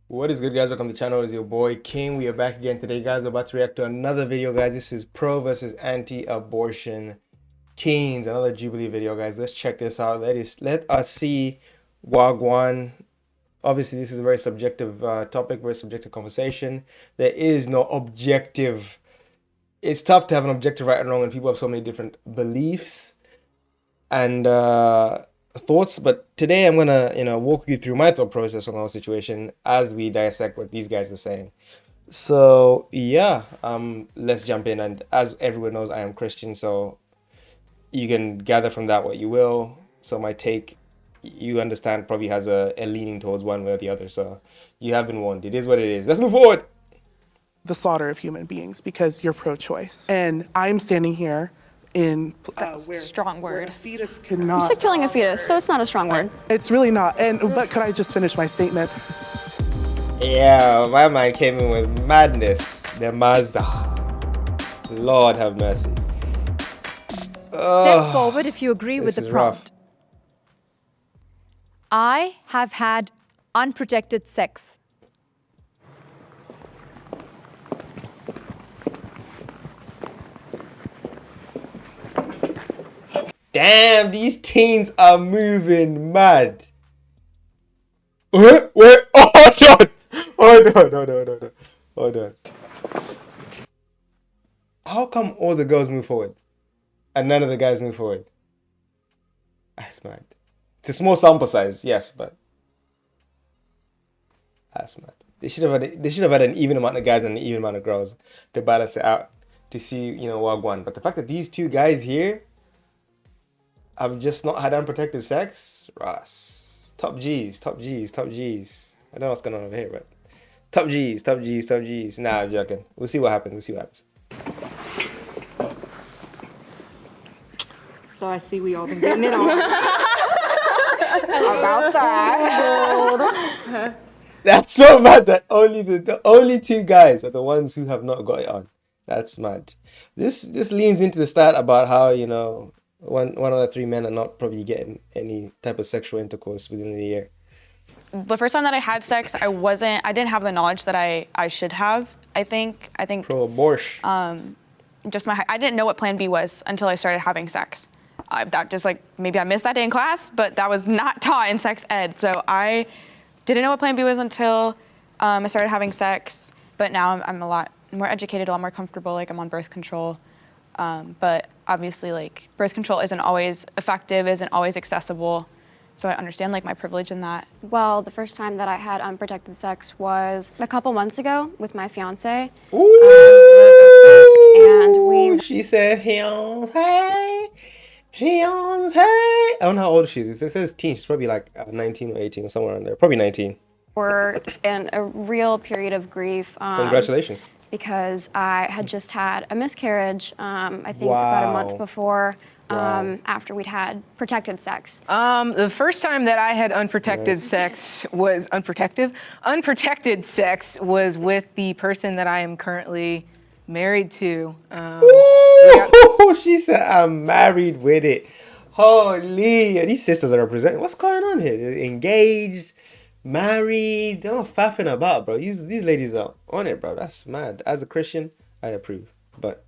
What is good, guys? Welcome to the channel. It's your boy King. We are back again today, guys. We're about to react to another video, guys. This is pro versus anti-abortion teens. Another Jubilee video, guys. Let's check this out. Let us see Wagwan. Obviously, this is a very subjective topic, very subjective conversation. There is no objective. It's tough to have an objective right and wrong when people have so many different beliefs and thoughts. But today I'm gonna walk you through my thought process on the whole situation as we dissect what these guys are saying. So yeah, let's jump in. And as everyone knows, I am Christian, so you can gather from that what you will. So my take, you understand, probably has a leaning towards one way or the other. So you have been warned. It is what it is. Let's move forward. The slaughter of human beings because you're pro-choice. And I'm standing here in where Strong where a word. fetus You cannot. said killing a fetus, so it's not a strong word. It's really not. And but could I just finish my statement? Yeah, my mind came in with madness. The Mazda. Lord have mercy. Step forward if you agree with this the is rough. prompt. I have had unprotected sex. Damn, these teens are moving mad. Wait, oh, hold on. No. Hold on. How come all the girls move forward and none of the guys move forward? That's mad. It's a small sample size, yes, but that's mad. They should have had an even amount of guys and an even amount of girls to balance it out to see, Wagwan. But the fact that these two guys here have just not had unprotected sex, Ross. Top G's. I don't know what's going on over here, but top G's. Nah, I'm joking. We'll see what happens. So I see we all been getting it on. About that. That's so mad that only the only two guys are the ones who have not got it on. That's mad. This leans into the stat about how, one out of three men are not probably getting any type of sexual intercourse within the year. The first time that I had sex, I didn't have the knowledge that I should have. I think Pro-abortion. I didn't know what Plan B was until I started having sex. That just maybe I missed that day in class, but that was not taught in sex ed. So I didn't know what Plan B was until I started having sex. But now I'm a lot more educated, a lot more comfortable. I'm on birth control. But obviously, birth control isn't always effective, isn't always accessible. So I understand my privilege in that. Well, the first time that I had unprotected sex was a couple months ago with my fiance. And She said, fiance. I don't know how old she is. It says teen. She's probably 19 or 18 or somewhere around there. Probably 19. were in a real period of grief. Congratulations. Because I had just had a miscarriage, I think about a month before, after we'd had protected sex. The first time that I had unprotected sex was unprotected sex was with the person that I am currently married to. She said, I'm married with it. Holy, these sisters are representing. What's going on here? They're engaged, married, they're not faffing about, bro. These ladies are on it, bro. That's mad. As a Christian, I approve. But,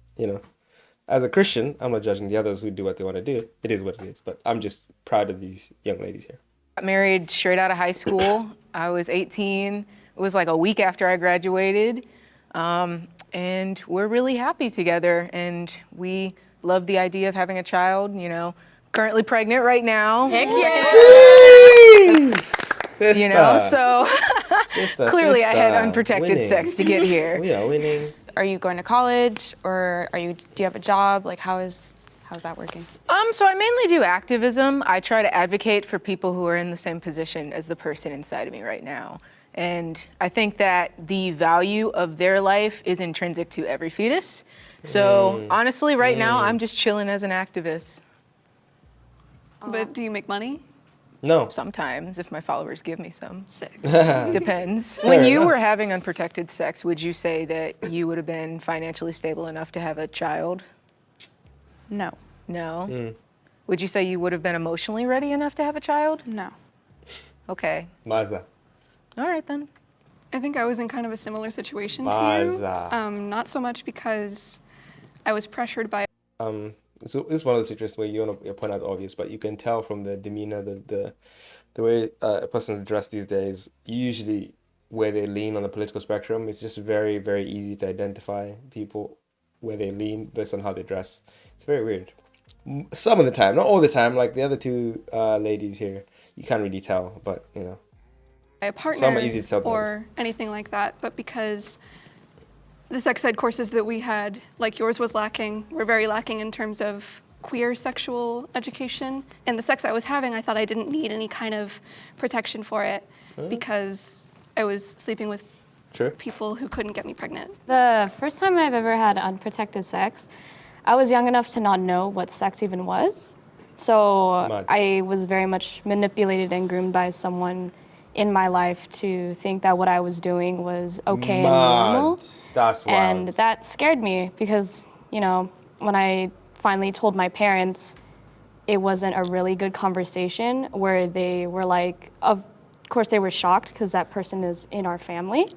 as a Christian, I'm not judging the others who do what they want to do. It is what it is. But I'm just proud of these young ladies here. Got married straight out of high school. I was 18. It was a week after I graduated. And we're really happy together. And we love the idea of having a child, currently pregnant right now. Heck yeah. So clearly I had unprotected sex to get here. We are winning. Are you going to college, or do you have a job? How's that working? So I mainly do activism. I try to advocate for people who are in the same position as the person inside of me right now. And I think that the value of their life is intrinsic to every fetus. So honestly, right now, I'm just chilling as an activist. But do you make money? No. Sometimes, if my followers give me some. Sick. Depends. When you were having unprotected sex, would you say that you would have been financially stable enough to have a child? No. No? Would you say you would have been emotionally ready enough to have a child? No. Okay. Mazda. All right, then. I think I was in kind of a similar situation to Baza. you. Not so much because I was pressured by. So this is one of the situations where you want to point out the obvious, but you can tell from the demeanor, the way a person's dressed these days, usually where they lean on the political spectrum. It's just very, very easy to identify people where they lean based on how they dress. It's very weird. Some of the time, not all the time, like the other two ladies here, you can't really tell, but you know. A Some partner are easy to tell or anything like that, but because the sex ed courses that we had, like yours was lacking, were very lacking in terms of queer sexual education. And the sex I was having, I thought I didn't need any kind of protection for it because I was sleeping with people who couldn't get me pregnant. The first time I've ever had unprotected sex, I was young enough to not know what sex even was. So I was very much manipulated and groomed by someone in my life to think that what I was doing was okay and normal. That's wild. And that scared me because, you know, when I finally told my parents, it wasn't a really good conversation where they were like, of course they were shocked because that person is in our family.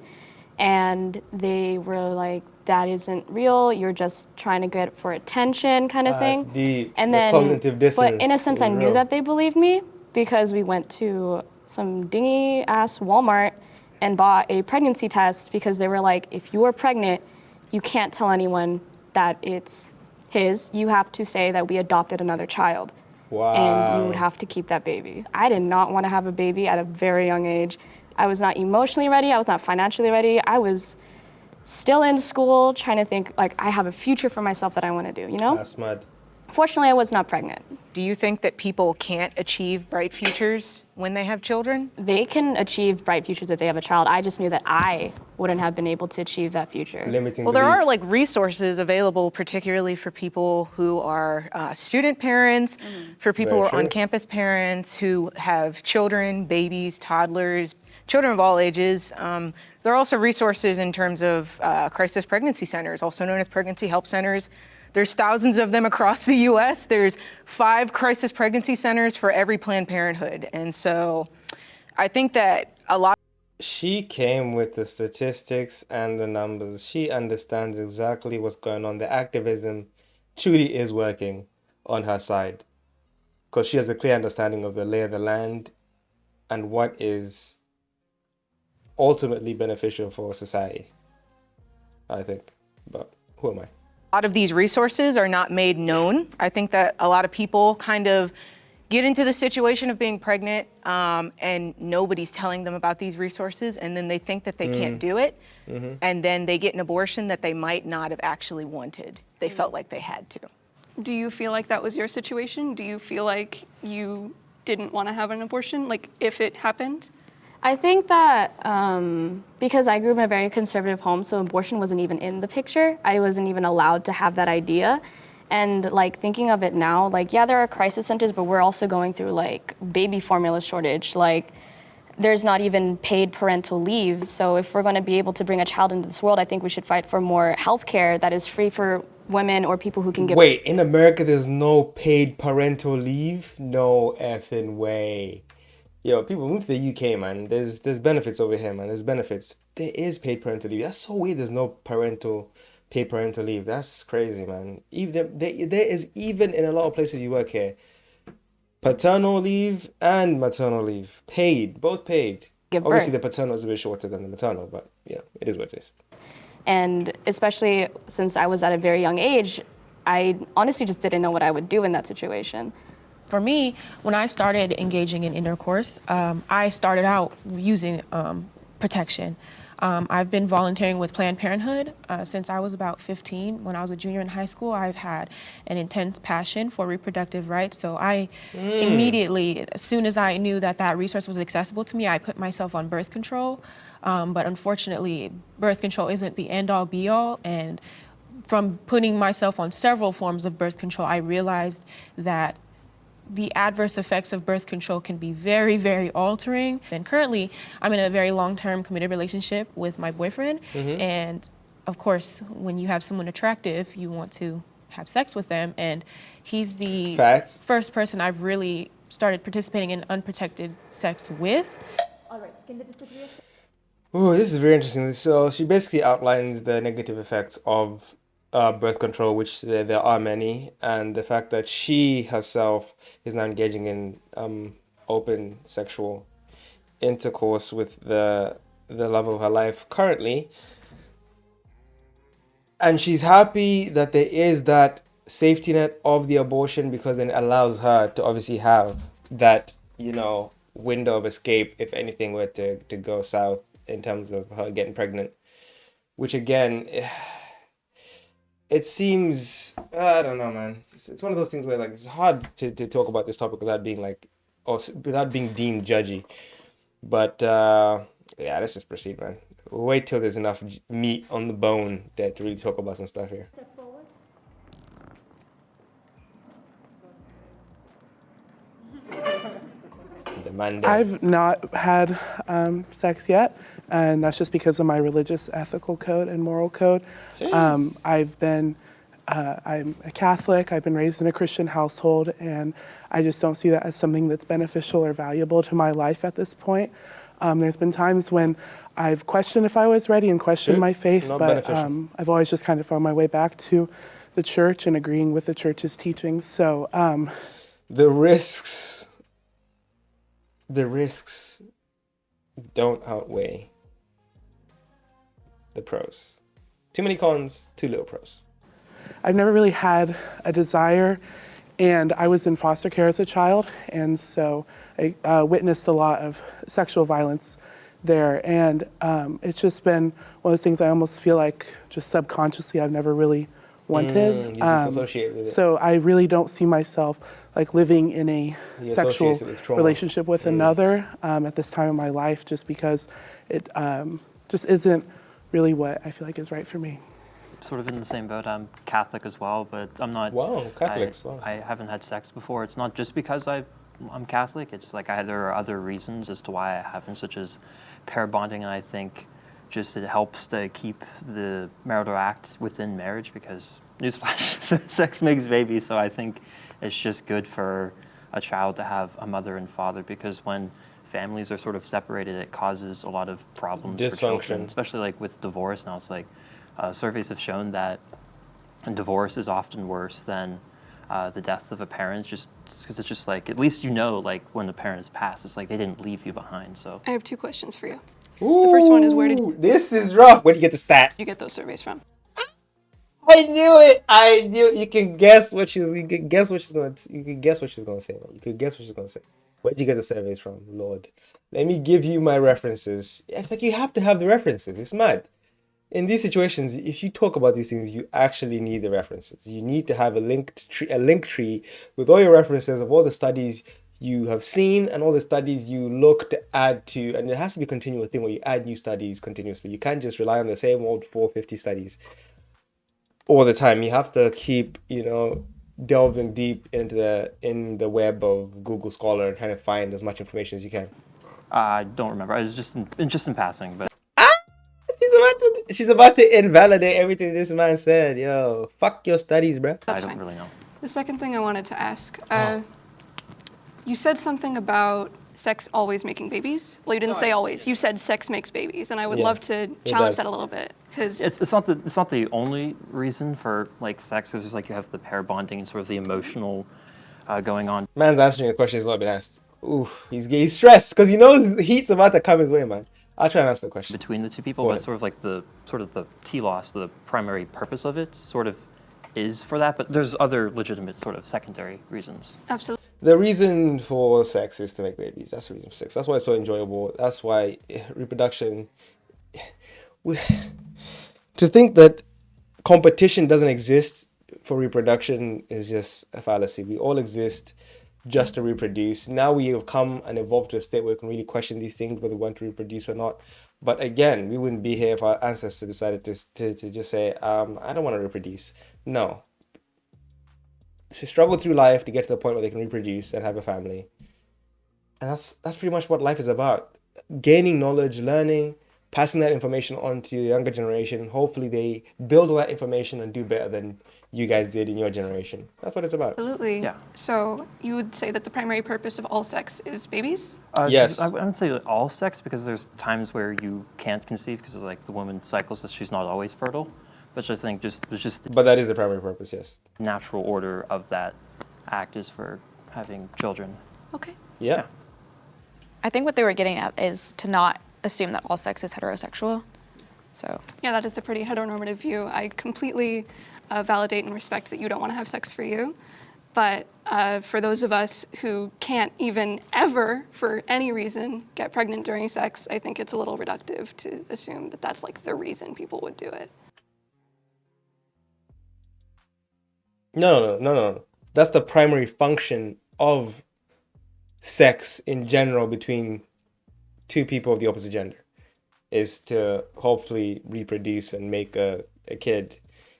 And they were like, that isn't real, you're just trying to get it for attention kind of thing. And then, cognitive dissonance but in a sense I knew real. that they believed me because we went to some dingy ass Walmart and bought a pregnancy test because they were like, if you are pregnant, you can't tell anyone that it's his. You have to say that we adopted another child. Wow. And you would have to keep that baby. I did not want to have a baby at a very young age. I was not emotionally ready. I was not financially ready. I was still in school trying to think like I have a future for myself that I want to do, you know? That's mad. Fortunately, I was not pregnant. Do you think that people can't achieve bright futures when they have children? They can achieve bright futures if they have a child. I just knew that I wouldn't have been able to achieve that future. Limiting Well, there belief. are like resources available, particularly for people who are student parents, for people who are on-campus parents, who have children, babies, toddlers, children of all ages. There are also resources in terms of crisis pregnancy centers, also known as pregnancy help centers. There's thousands of them across the US. There's 5 crisis pregnancy centers for every Planned Parenthood. And so I think that a lot. She came with the statistics and the numbers. She understands exactly what's going on. The activism truly is working on her side because she has a clear understanding of the lay of the land and what is ultimately beneficial for society, I think. But who am I? A lot of these resources are not made known. I think that a lot of people kind of get into the situation of being pregnant and nobody's telling them about these resources, and then they think that they can't do it, and then they get an abortion that they might not have actually wanted. They felt like they had to. Do you feel like that was your situation? Do you feel like you didn't want to have an abortion, like if it happened? I think that because I grew up in a very conservative home, so abortion wasn't even in the picture. I wasn't even allowed to have that idea. And like thinking of it now, like, yeah, there are crisis centers, but we're also going through like baby formula shortage. Like there's not even paid parental leave. So if we're going to be able to bring a child into this world, I think we should fight for more health care that is free for women or people who can give. Wait, in America, there's no paid parental leave? No effing way. Yo, people move to the UK, man. There's benefits over here, man. There's benefits. There is paid parental leave. That's so weird. There's no paid parental leave. That's crazy, man. Even there is even in a lot of places you work here, paternal leave and maternal leave, paid, both paid. Give Obviously, birth. the paternal is a bit shorter than the maternal, but yeah, it is what it is. And especially since I was at a very young age, I honestly just didn't know what I would do in that situation. For me, when I started engaging in intercourse, I started out using protection. I've been volunteering with Planned Parenthood since I was about 15. When I was a junior in high school, I've had an intense passion for reproductive rights. So I immediately, as soon as I knew that that resource was accessible to me, I put myself on birth control. But unfortunately, birth control isn't the end-all be-all. And from putting myself on several forms of birth control, I realized that the adverse effects of birth control can be very, very altering. And currently, I'm in a very long-term committed relationship with my boyfriend. And of course, when you have someone attractive, you want to have sex with them. And he's the first person I've really started participating in unprotected sex with. All right, can the disagree? Oh, this is very interesting. So she basically outlines the negative effects of birth control, which there are many, and the fact that she herself is now engaging in open sexual intercourse with the love of her life currently, and she's happy that there is that safety net of the abortion because then it allows her to obviously have that, window of escape if anything were to go south in terms of her getting pregnant, which again, it seems, I don't know, man. It's one of those things where like it's hard to talk about this topic without being like, or without being deemed judgy. But yeah, let's just proceed, man. Wait till there's enough meat on the bone to really talk about some stuff here. The man there. I've not had sex yet, and that's just because of my religious ethical code and moral code. I'm a Catholic. I've been raised in a Christian household, and I just don't see that as something that's beneficial or valuable to my life at this point. There's been times when I've questioned if I was ready and questioned my faith, Not but beneficial. I've always just kind of found my way back to the church and agreeing with the church's teachings. So The risks, the risks don't outweigh the pros. Too many cons, too little pros. I've never really had a desire, and I was in foster care as a child, and so I witnessed a lot of sexual violence there, and it's just been one of those things I almost feel like just subconsciously I've never really wanted. You disassociate with it. So I really don't see myself like living in a You sexual associate it with trauma. relationship with another at this time of my life, just because it just isn't really what I feel like is right for me. Sort of in the same boat. I'm Catholic as well, but I'm not. Wow, Catholics. Wow. I haven't had sex before. It's not just because I'm Catholic. It's like there are other reasons as to why I haven't, such as pair bonding, and I think just it helps to keep the marital act within marriage because, newsflash, sex makes babies. So I think it's just good for a child to have a mother and father because when families are sort of separated, it causes a lot of problems for children, Dysfunction. especially like with divorce. Now it's like surveys have shown that divorce is often worse than the death of a parent, just because it's just like at least like when the parent has passed, it's like they didn't leave you behind. So I have two questions for you. The first one is where did This is rough. Where do you get the stat? you get those surveys from? I knew it. I knew it. You can guess what she's. You can guess what she's going. You can guess what she's going to say. You can guess what she's going to say. Where'd you get the surveys from, Lord? Let me give you my references. It's like you have to have the references. It's mad. In these situations, if you talk about these things, you actually need the references. You need to have a link tree with all your references of all the studies you have seen and all the studies you look to add to. And it has to be a continual thing where you add new studies continuously. You can't just rely on the same old 450 studies all the time. You have to keep, delving deep in the web of Google Scholar and trying to find as much information as you can. I don't remember. I was just in passing, but She's about to invalidate everything this man said. Yo, fuck your studies, bro. I That's don't fine. really know. The second thing I wanted to ask, you said something about sex always making babies. Well, you didn't say always. You said sex makes babies, and I would love to challenge does. that a little bit because It's not the only reason for like sex. Because like you have the pair bonding and sort of the emotional going on. Man's answering a question he's not been asked. Ooh, he's stressed because the heat's about to come his way, man. I'll try and answer the question. Between the two people, Go but ahead. sort of like the T-loss, the primary purpose of it sort of is for that, but there's other legitimate sort of secondary reasons. absolutely. The reason for sex is to make babies. That's the reason for sex. That's why it's so enjoyable. That's why reproduction. To think that competition doesn't exist for reproduction is just a fallacy. We all exist just to reproduce. Now we have come and evolved to a state where we can really question these things, whether we want to reproduce or not. But again, we wouldn't be here if our ancestors decided to just say, I don't want to reproduce. No. To struggle through life to get to the point where they can reproduce and have a family. And that's pretty much what life is about. Gaining knowledge, learning, passing that information on to the younger generation. Hopefully they build on that information and do better than you guys did in your generation. That's what it's about. Absolutely. Yeah. So you would say that the primary purpose of all sex is babies? Yes. I wouldn't say all sex because there's times where you can't conceive because like the woman cycles, so she's not always fertile. But I think it's just But that is the primary purpose, yes. the natural order of that act is for having children. Okay. Yeah. I think what they were getting at is to not assume that all sex is heterosexual. So Yeah, that is a pretty heteronormative view. I completely validate and respect that you don't want to have sex for you. But for those of us who can't even ever, for any reason, get pregnant during sex, I think it's a little reductive to assume that that's like the reason people would do it. No. That's the primary function of sex in general between two people of the opposite gender, is to hopefully reproduce and make a kid.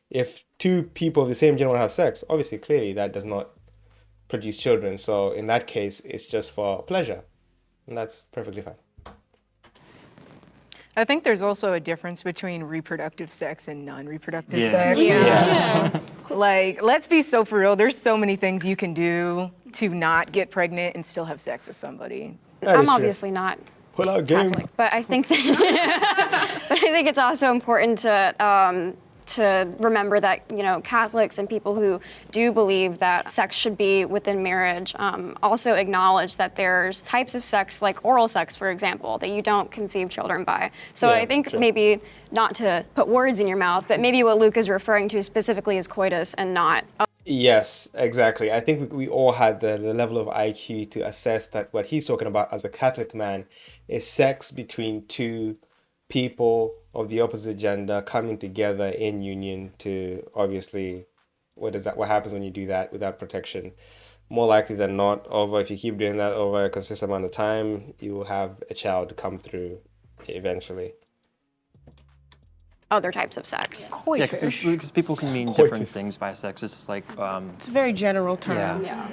If two people of the same gender want to have sex, obviously, clearly that does not produce children. So in that case, it's just for pleasure. And that's perfectly fine. I think there's also a difference between reproductive sex and non-reproductive Yeah. sex. Yeah. Like, let's be so for real. There's so many things you can do to not get pregnant and still have sex with somebody. That is I'm true. obviously not Pull out game. Catholic, but I think that, but I think it's also important to remember that, you know, Catholics and people who do believe that sex should be within marriage also acknowledge that there's types of sex, like oral sex, for example, that you don't conceive children by. So Yeah, I think sure. maybe, not to put words in your mouth, but maybe what Luke is referring to specifically is coitus and not Yes, exactly. I think we all had the level of IQ to assess that what he's talking about as a Catholic man is sex between two people of the opposite gender coming together in union to obviously, what happens when you do that without protection? More likely than not, if you keep doing that over a consistent amount of time, you will have a child come through eventually. other types of sex. Yeah, because people can mean different Coitus. things by sex. It's like, It's a very general term. yeah.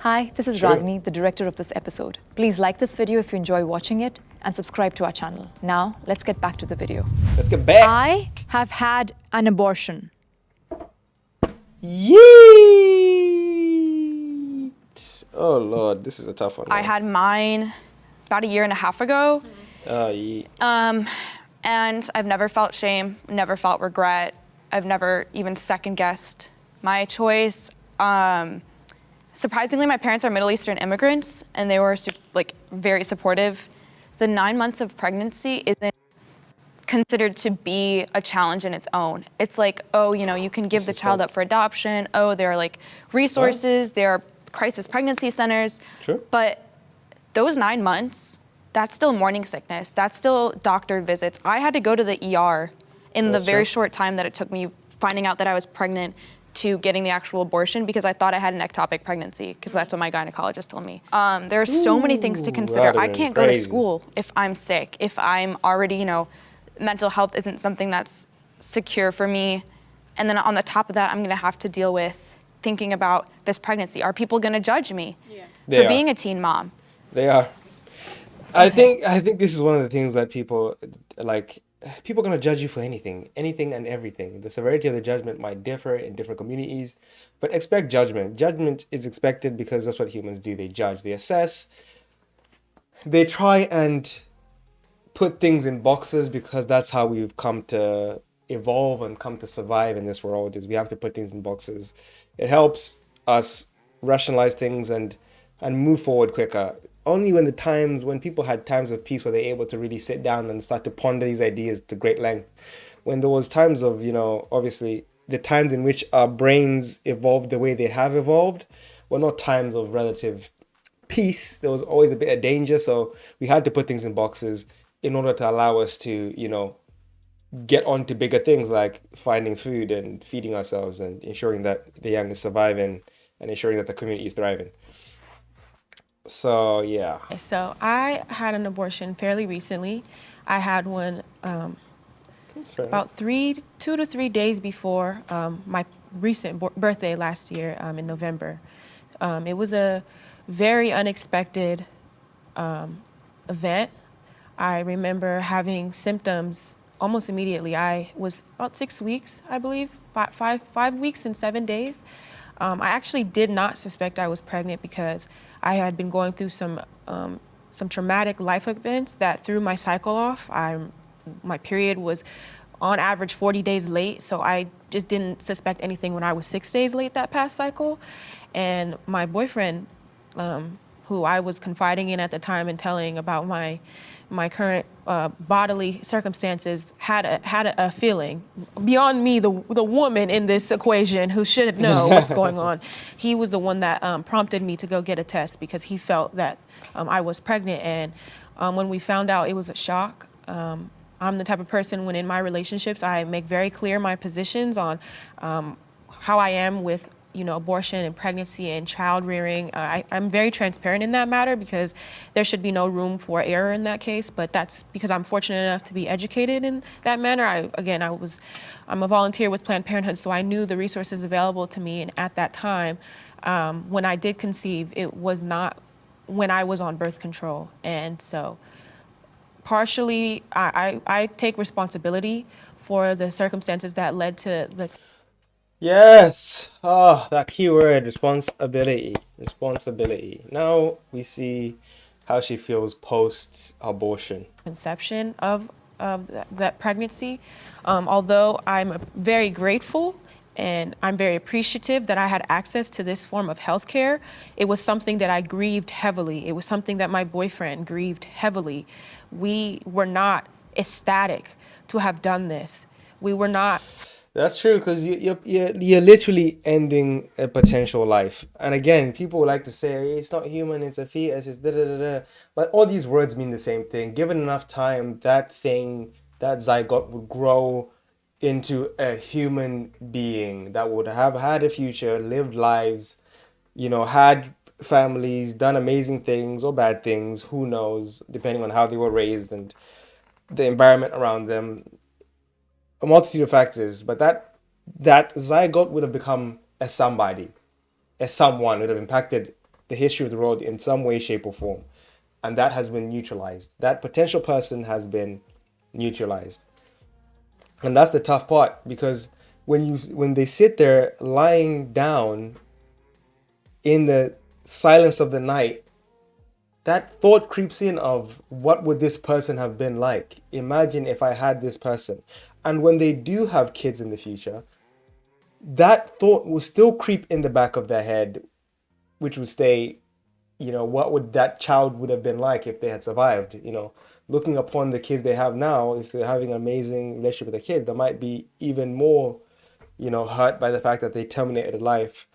Hi, this is Sure. Ragini, the director of this episode. Please like this video if you enjoy watching it and subscribe to our channel. Now, let's get back to the video. Let's get back. I have had an abortion. Yeet! Oh Lord, this is a tough one. I had mine about a year and a half ago. Yeet. And I've never felt shame, never felt regret. I've never even second guessed my choice. Surprisingly, my parents are Middle Eastern immigrants and they were very supportive. The 9 months of pregnancy isn't considered to be a challenge in its own. It's like, oh, you know, you can give the child up for adoption. Oh, there are like resources, there are crisis pregnancy centers. True. But those 9 months, that's still morning sickness. That's still doctor visits. I had to go to the ER in the very short time that it took me finding out that I was pregnant to getting the actual abortion because I thought I had an ectopic pregnancy because that's what my gynecologist told me. There are so many things to consider. that'd I have been can't go to crazy. school if I'm sick, if I'm already, you know, mental health isn't something that's secure for me. And then on the top of that, I'm gonna have to deal with thinking about this pregnancy. Are people gonna judge me They for are. being a teen mom? They are. I think this is one of the things that people like. People are gonna judge you for anything and everything. The severity of the judgment might differ in different communities, but expect judgment. Judgment is expected because that's what humans do. They judge, they assess, they try and put things in boxes because that's how we've come to evolve and come to survive in this world. Is we have to put things in boxes. It helps us rationalize things and move forward quicker. Only when people had times of peace were they able to really sit down and start to ponder these ideas to great length. When there was times of, you know, obviously the times in which our brains evolved the way they have evolved were not times of relative peace. There was always a bit of danger, so we had to put things in boxes in order to allow us to, you know, get on to bigger things like finding food and feeding ourselves and ensuring that the young is surviving and ensuring that the community is thriving. So, yeah. So I had an abortion fairly recently. I had one That's fair about 2 to 3 days before my recent birthday last year in November. It was a very unexpected event. I remember having symptoms almost immediately. I was about 6 weeks, I believe, 5 weeks and 7 days. I actually did not suspect I was pregnant because I had been going through some traumatic life events that threw my cycle off. My period was on average 40 days late, so I just didn't suspect anything when I was 6 days late that past cycle. And my boyfriend, who I was confiding in at the time and telling about my current bodily circumstances, had a feeling beyond me, the woman in this equation who should know what's going on. He was the one that prompted me to go get a test because he felt that I was pregnant. And when we found out, it was a shock. I'm the type of person, when in my relationships, I make very clear my positions on how I am with abortion and pregnancy and child rearing. I'm very transparent in that matter because there should be no room for error in that case, but that's because I'm fortunate enough to be educated in that manner. I'm a volunteer with Planned Parenthood, so I knew the resources available to me, and at that time, when I did conceive, it was not when I was on birth control. And so partially, I take responsibility for the circumstances that led to the Yes. Oh, that key word, responsibility. Responsibility. Now we see how she feels post-abortion. conception of that pregnancy. Although I'm very grateful and I'm very appreciative that I had access to this form of healthcare, it was something that I grieved heavily. It was something that my boyfriend grieved heavily. We were not ecstatic to have done this. We were not. That's true, because you're literally ending a potential life. And again, people like to say, "Hey, it's not human, it's a fetus, it's da da da da." But all these words mean the same thing. Given enough time, that thing, that zygote would grow into a human being that would have had a future, lived lives, had families, done amazing things or bad things, who knows, depending on how they were raised and the environment around them, a multitude of factors. But that zygote would have become a somebody, a someone, would have impacted the history of the world in some way, shape, or form. And that has been neutralized. That potential person has been neutralized. And that's the tough part, because when they sit there lying down in the silence of the night, that thought creeps in of, what would this person have been like? Imagine if I had this person. And when they do have kids in the future, that thought will still creep in the back of their head, which would stay, what would that child would have been like if they had survived? Looking upon the kids they have now, if they're having an amazing relationship with a kid, they might be even more, hurt by the fact that they terminated a life,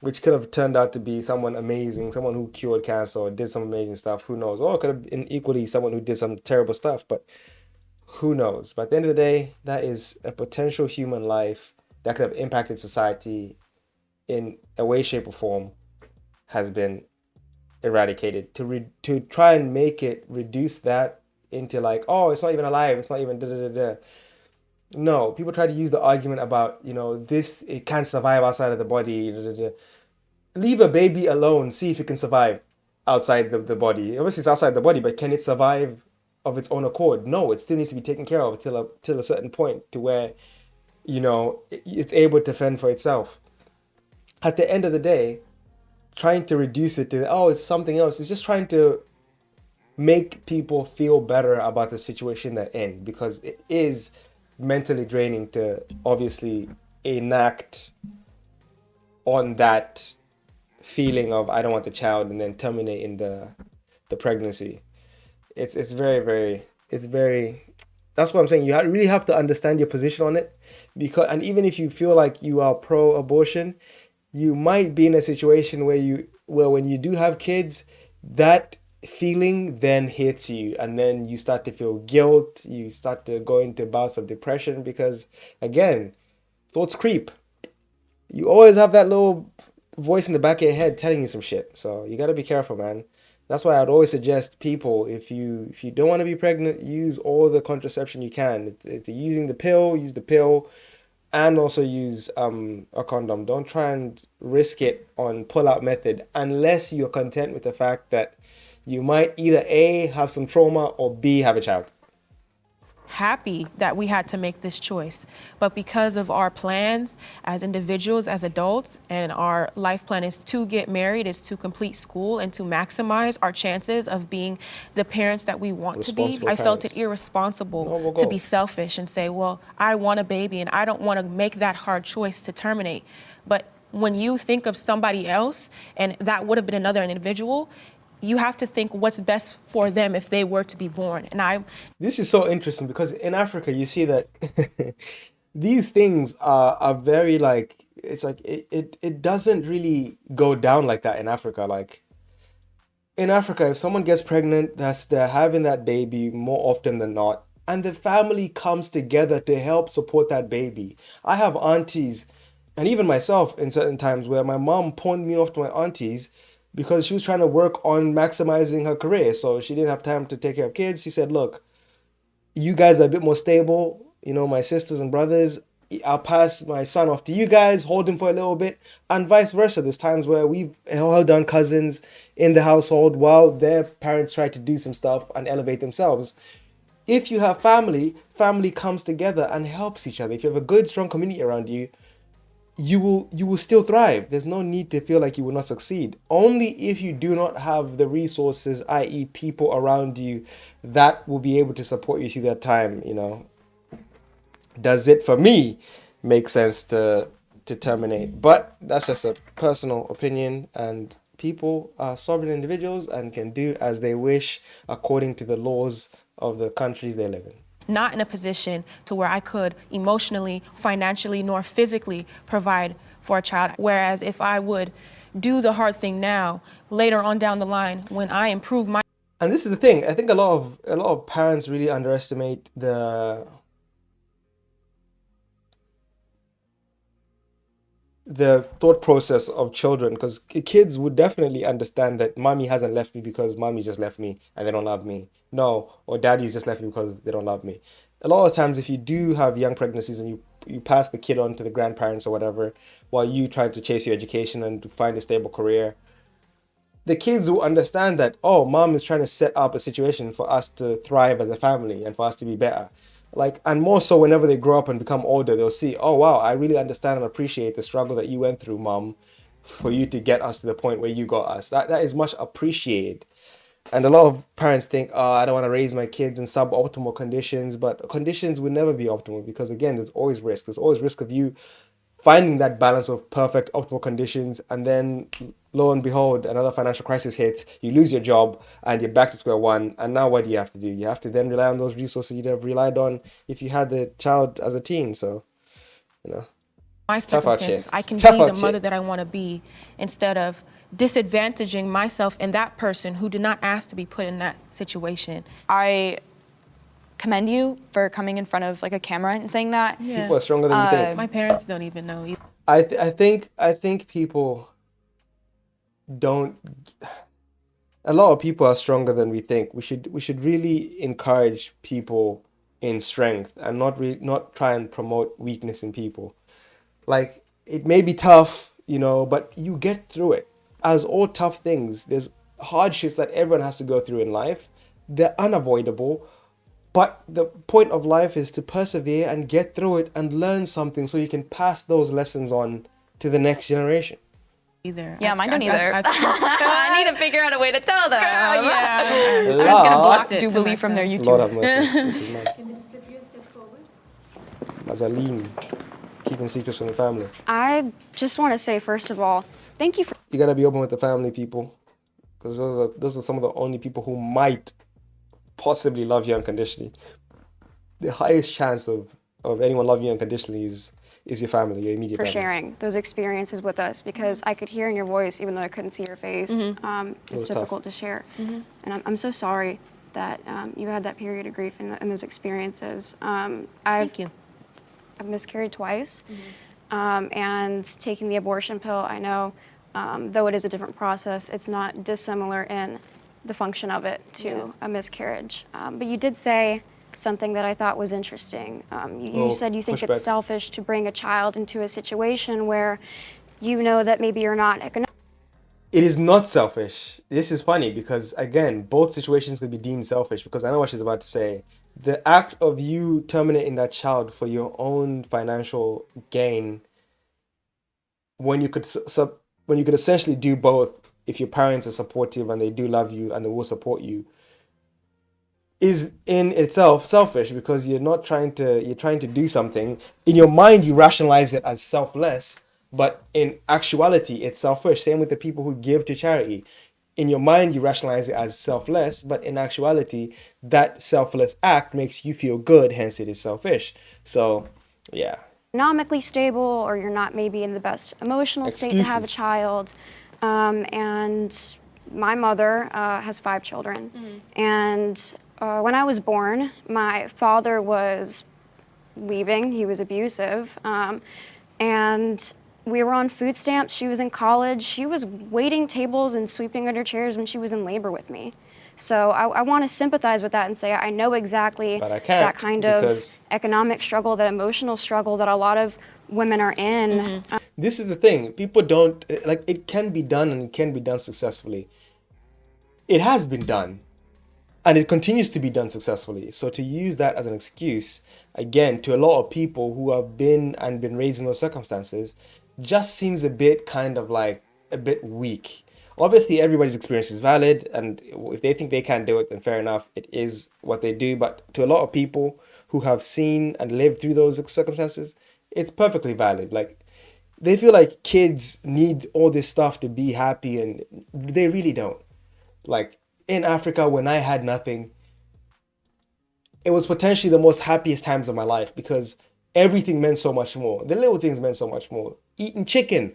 which could have turned out to be someone amazing, someone who cured cancer or did some amazing stuff. Who knows? Or it could have been equally someone who did some terrible stuff, but who knows? But at the end of the day, that is a potential human life that could have impacted society in a way, shape, or form, has been eradicated. To try and make it, reduce that into like, oh, it's not even alive, it's not even da da da da. No, people try to use the argument about, this, it can't survive outside of the body. Da, da, da. Leave a baby alone, see if it can survive outside the body. Obviously, it's outside the body, but can it survive of its own accord? No, it still needs to be taken care of till a certain point, to where, it's able to fend for itself. At the end of the day, trying to reduce it to, oh, it's something else, is just trying to make people feel better about the situation they're in, because it is mentally draining to obviously enact on that feeling of, I don't want the child, and then terminating the pregnancy. It's very, it's very, that's what I'm saying. You really have to understand your position on it, because, and even if you feel like you are pro-abortion, you might be in a situation where when you do have kids, that feeling then hits you, and then you start to feel guilt, you start to go into bouts of depression, because again, thoughts creep. You always have that little voice in the back of your head telling you some shit, so you got to be careful, man. That's why I'd always suggest people, if you don't want to be pregnant, use all the contraception you can. If you're using the pill, use the pill, and also use a condom. Don't try and risk it on pull-out method unless you're content with the fact that you might either A, have some trauma, or B, have a child. happy that we had to make this choice. But because of our plans as individuals, as adults, and our life plan is to get married, is to complete school, and to maximize our chances of being the parents that we want to be, Responsible I felt it parents. irresponsible Noble to be goals. selfish and say, well, I want a baby and I don't want to make that hard choice to terminate. But when you think of somebody else, and that would have been another individual, you have to think what's best for them if they were to be born. And This is so interesting because in Africa, you see that these things are very like, it's like it doesn't really go down like that in Africa. Like in Africa, if someone gets pregnant, they're having that baby more often than not, and the family comes together to help support that baby. I have aunties, and even myself in certain times where my mom pawned me off to my aunties because she was trying to work on maximizing her career. So she didn't have time to take care of kids. She said, look, you guys are a bit more stable, you know, my sisters and brothers. I'll pass my son off to you guys, hold him for a little bit, and vice versa. There's times where we've held down cousins in the household while their parents try to do some stuff and elevate themselves. If you have family, family comes together and helps each other. If you have a good, strong community around you, you will still thrive. There's no need to feel like you will not succeed. Only if you do not have the resources, i.e., people around you that will be able to support you through that time, you know, does it for me make sense to terminate. But that's just a personal opinion, and people are sovereign individuals and can do as they wish according to the laws of the countries they live in. not in a position to where I could emotionally, financially, nor physically provide for a child. Whereas if I would do the hard thing now, later on down the line, when I improve my... And this is the thing, I think a lot of parents really underestimate the thought process of children, because kids would definitely understand that mommy hasn't left me because mommy just left me and they don't love me. No, or daddy's just left me because they don't love me. A lot of times, if you do have young pregnancies and you pass the kid on to the grandparents or whatever, while you try to chase your education and to find a stable career, the kids will understand that, oh, mom is trying to set up a situation for us to thrive as a family and for us to be better. Like, and more so whenever they grow up and become older, they'll see, oh wow, I really understand and appreciate the struggle that you went through, mom, for you to get us to the point where you got us. That is much appreciated. And a lot of parents think, oh, I don't want to raise my kids in suboptimal conditions, but conditions will never be optimal because, again, there's always risk. There's always risk of you finding that balance of perfect, optimal conditions, and then lo and behold, another financial crisis hits, you lose your job, and you're back to square one. And now what do you have to do? You have to then rely on those resources you'd have relied on if you had the child as a teen. So, you know, my tough out here. circumstances, I can Tough be the out mother here. that I want to be, instead of disadvantaging myself and that person who did not ask to be put in that situation. I commend you for coming in front of like a camera and saying that. Yeah. People are stronger than you think. My parents don't even know either. I think people don't. A lot of people are stronger than we think. We should really encourage people in strength and not try and promote weakness in people. Like, it may be tough, you know, but you get through it. As all tough things, there's hardships that everyone has to go through in life. They're unavoidable, but the point of life is to persevere and get through it and learn something so you can pass those lessons on to the next generation. Either. Yeah, mine don't either. I I need to figure out a way to tell them. yeah. I'm just gonna block it to Jubilee from their myself. YouTube. Lord have mercy. This is mine. Mazaline, keeping secrets from the family. I just want to say, first of all, thank you for You gotta be open with the family, people, because those are some of the only people who might possibly love you unconditionally. The highest chance of anyone loving you unconditionally is your family, your immediate family. sharing those experiences with us, because I could hear in your voice, even though I couldn't see your face. It's was tough. difficult to share. And I'm so sorry that you had that period of grief and those experiences. Thank you. I've miscarried twice, and taking the abortion pill, I know, though it is a different process, it's not dissimilar in the function of it to a miscarriage. But you did say something that I thought was interesting. You said you think push it's back. selfish to bring a child into a situation where you know that maybe you're not It is not selfish. This is funny because, again, both situations could be deemed selfish, because I know what she's about to say. the act of you terminating that child for your own financial gain, when you could when you could essentially do both, if your parents are supportive and they do love you and they will support you, is in itself selfish, because you're trying to do something. In your mind you rationalize it as selfless, but in actuality it's selfish. Same with the people who give to charity. In your mind you rationalize it as selfless, but in actuality that selfless act makes you feel good, hence it is selfish. So yeah, economically stable, or you're not maybe in the best emotional state to have a excuses. child. And my mother has 5 children. And when I was born, my father was leaving. He was abusive. And we were on food stamps. She was in college. She was waiting tables and sweeping under chairs when she was in labor with me. So I want to sympathize with that and say I know exactly But I can't, that kind of because economic struggle, that emotional struggle that a lot of women are in. this is the thing. People don't like, it can be done and it can be done successfully. It has been done and it continues to be done successfully. So to use that as an excuse, again, to a lot of people who have been raised in those circumstances, just seems a bit kind of like a bit weak. Obviously, everybody's experience is valid, and if they think they can't do it, then fair enough. It is what they do. But to a lot of people who have seen and lived through those circumstances, it's perfectly valid. Like, they feel like kids need all this stuff to be happy, and they really don't. Like, in Africa, when I had nothing, it was potentially the most happiest times of my life, because everything meant so much more. The little things meant so much more. Eating fried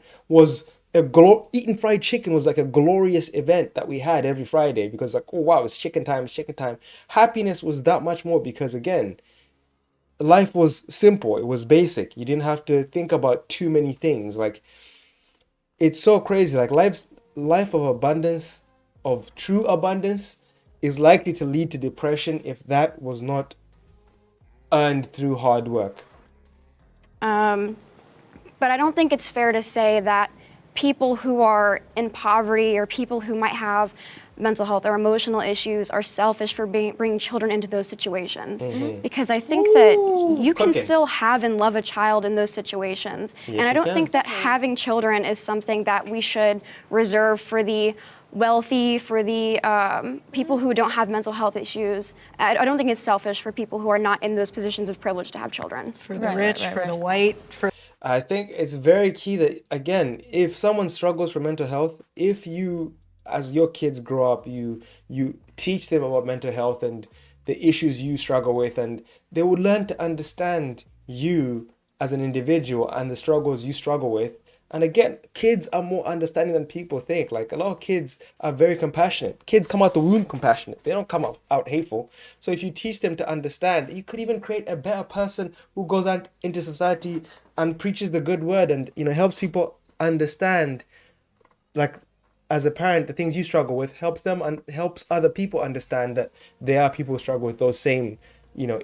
chicken was like a glorious event that we had every Friday, because like, oh wow, it's chicken time, it's chicken time. Happiness was that much more, because again, life was simple, it was basic. You didn't have to think about too many things. Like, it's so crazy. Like, life of abundance, of true abundance, is likely to lead to depression if that was not earned through hard work. But I don't think it's fair to say that people who are in poverty, or people who might have mental health or emotional issues, are selfish for bringing children into those situations. Because I think that you can still have and love a child in those situations. Yes, and I you don't can. think that having children is something that we should reserve for the wealthy, for the people who don't have mental health issues. I don't think it's selfish for people who are not in those positions of privilege to have children. For the rich, for the white, for I think it's very key that, again, if someone struggles for mental health, if you, as your kids grow up, you teach them about mental health and the issues you struggle with, and they will learn to understand you as an individual and the struggles you struggle with. And again, kids are more understanding than people think. Like, a lot of kids are very compassionate. Kids come out the womb compassionate. They don't come out hateful. So if you teach them to understand, you could even create a better person who goes out into society and preaches the good word, and helps people understand, like, as a parent, the things you struggle with, helps them and helps other people understand that there are people who struggle with those same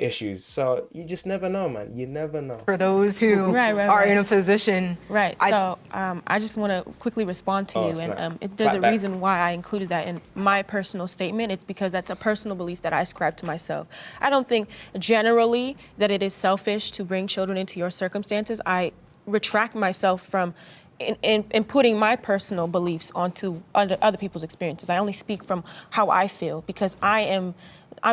issues. So you just never know, man. You never know. for those who are in a position. Right. So I just want to quickly respond to you, snap. and there's a Back. reason why I included that in my personal statement. It's because that's a personal belief that I ascribe to myself. I don't think generally that it is selfish to bring children into your circumstances. I retract myself from in putting my personal beliefs onto other people's experiences. I only speak from how I feel, because I'm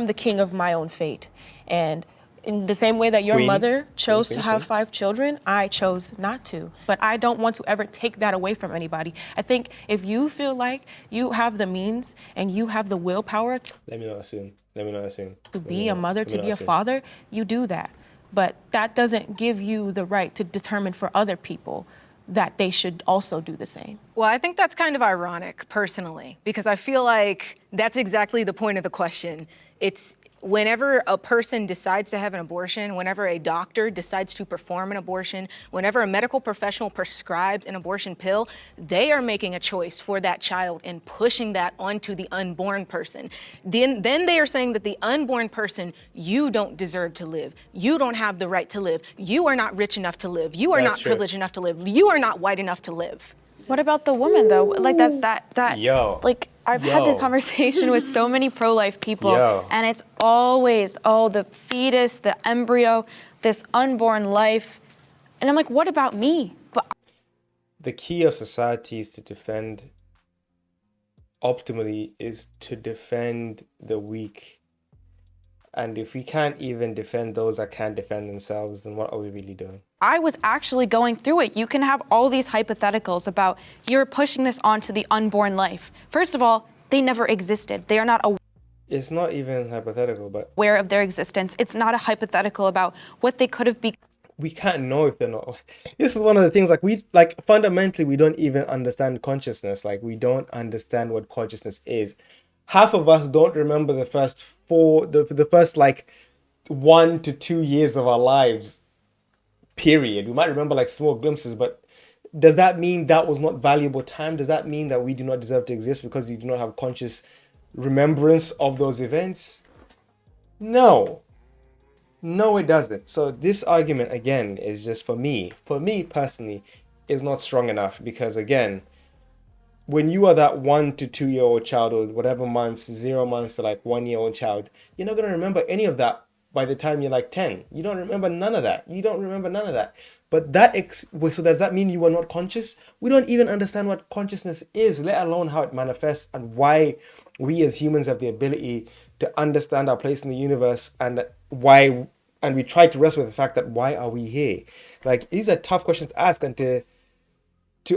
the king of my own fate. And in the same way that your Queen. mother chose to Queen. have 5 children, I chose not to. But I don't want to ever take that away from anybody. I think if you feel like you have the means and you have the willpower Let me know that soon. to be a mother, to be a father, you do that. But that doesn't give you the right to determine for other people that they should also do the same. Well, I think that's kind of ironic, personally, because I feel like that's exactly the point of the question. It's whenever a person decides to have an abortion, whenever a doctor decides to perform an abortion, whenever a medical professional prescribes an abortion pill, they are making a choice for that child and pushing that onto the unborn person. Then they are saying that the unborn person, you don't deserve to live. You don't have the right to live. You are not rich enough to live. You are That's not true. privileged enough to live. You are not white enough to live. What about the woman though? Like that. Yo. Like I've had this Yo. conversation with so many pro-life people, Yo. and it's always, oh, the fetus, the embryo, this unborn life, and I'm like, what about me? But The key of society is to defend, optimally, is to defend the weak. And if we can't even defend those that can't defend themselves, then what are we really doing? I was actually going through it. You can have all these hypotheticals about you're pushing this onto the unborn life. First of all, they never existed. They are not It's not even hypothetical, but aware of their existence. It's not a hypothetical about what they could have become. we can't know if they're not. This is one of the things, like fundamentally, we don't even understand consciousness. Like, we don't understand what consciousness is. Half of us don't remember the first like 1 to 2 years of our lives, period. We might remember like small glimpses, but does that mean that was not valuable time? Does that mean that we do not deserve to exist because we do not have conscious remembrance of those events? No. No, it doesn't. So this argument, again, is just for me personally, is not strong enough because, again, when you are that 1 to 2 year old child, or whatever months, 0 months to like 1 year old child, you're not going to remember any of that by the time you're like 10. You don't remember none of that. You don't remember none of that. But so does that mean you are not conscious? We don't even understand what consciousness is, let alone how it manifests and why we as humans have the ability to understand our place in the universe, and we try to wrestle with the fact that why are we here? Like, these are tough questions to ask, and to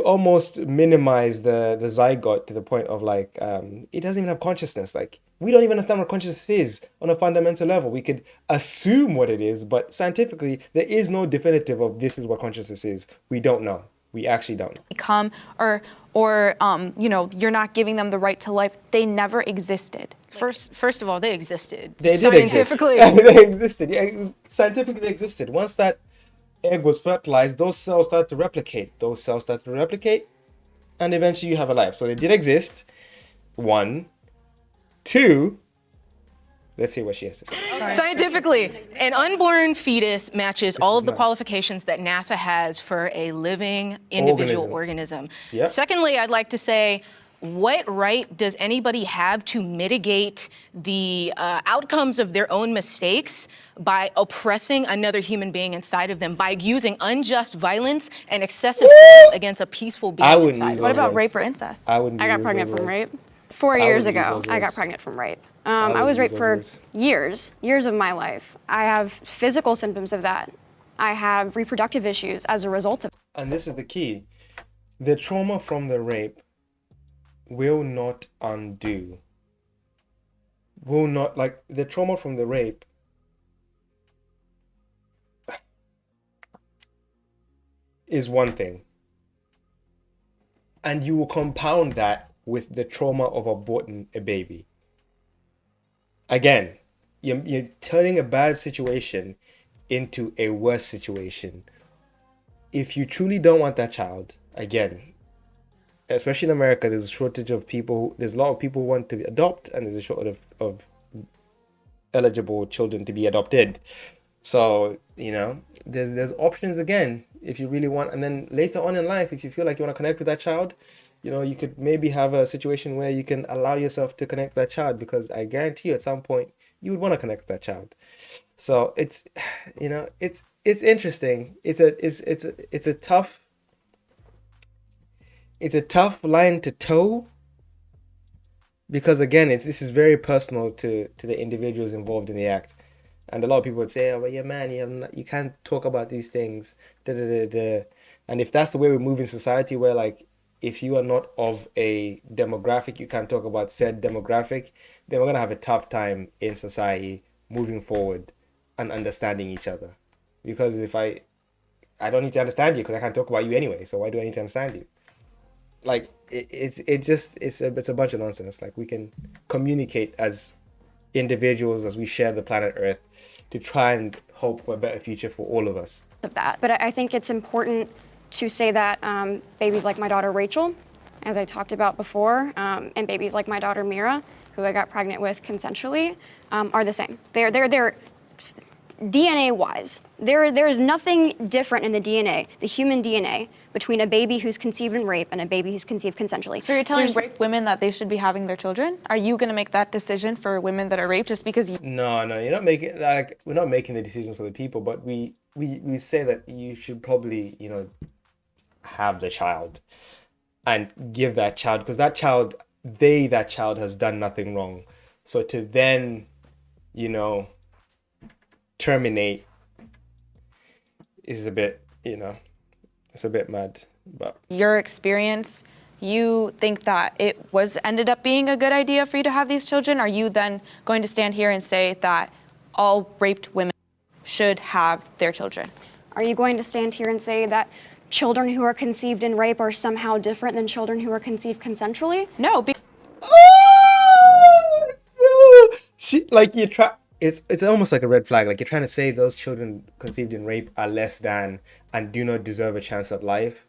almost minimize the zygote to the point of like, it doesn't even have consciousness. Like, we don't even understand what consciousness is on a fundamental level. We could assume what it is, but scientifically, there is no definitive of this is what consciousness is. We don't know. We actually don't. Become, or you're not giving them the right to life. They never existed. First of all, they existed. They Scientifically. did exist. They existed. Yeah, scientifically, they existed. Once that egg was fertilized, those cells start to replicate. And eventually you have a life. So they did exist. 1. 2. Let's see what she has to say. Scientifically, an unborn fetus matches all of the qualifications that NASA has for a living individual organism. Yep. Secondly, I'd like to say, what right does anybody have to mitigate the outcomes of their own mistakes by oppressing another human being inside of them, by using unjust violence and excessive force against a peaceful being inside of them? What about rape or incest? I got pregnant from rape. 4 years ago, I got pregnant from rape. I was raped for years of my life. I have physical symptoms of that. I have reproductive issues as a result of it. And this is the key. The trauma from the rape will not undo. The trauma from the rape is one thing. And you will compound that with the trauma of aborting a baby. Again, you're turning a bad situation into a worse situation. If you truly don't want that child, again, especially in America, there's a shortage of people. There's a lot of people who want to adopt, and there's a shortage of eligible children to be adopted. So, there's options again if you really want. And then later on in life, if you feel like you want to connect with that child, you could maybe have a situation where you can allow yourself to connect with that child, because I guarantee you at some point you would want to connect with that child. So it's interesting. It's a tough line to toe, because again, this is very personal to the individuals involved in the act. And a lot of people would say, "Oh, well, yeah, man, you can't talk about these things." And if that's the way we move in society, where like, if you are not of a demographic, you can't talk about said demographic, then we're gonna have a tough time in society moving forward and understanding each other. Because if I don't need to understand you because I can't talk about you anyway, so why do I need to understand you? Like, it's a bunch of nonsense. Like, we can communicate as individuals as we share the planet Earth to try and hope for a better future for all of us. Of that, but I think it's important to say that babies like my daughter Rachel, as I talked about before, and babies like my daughter Mira, who I got pregnant with consensually, are the same. They're DNA-wise, there is nothing different in the DNA, the human DNA, between a baby who's conceived in rape and a baby who's conceived consensually. So you're telling raped women that they should be having their children? Are you going to make that decision for women that are raped just because you... No, you're not making, like, we're not making the decisions for the people, but we say that you should probably, have the child and give that child, because that child has done nothing wrong. So to then, terminate is a bit, it's a bit mad. But Your experience, you think that it ended up being a good idea for you to have these children? Are you then going to stand here and say that all raped women should have their children? Are you going to stand here and say that children who are conceived in rape are somehow different than children who are conceived consensually? No. It's almost like a red flag. Like, you're trying to say those children conceived in rape are less than and do not deserve a chance at life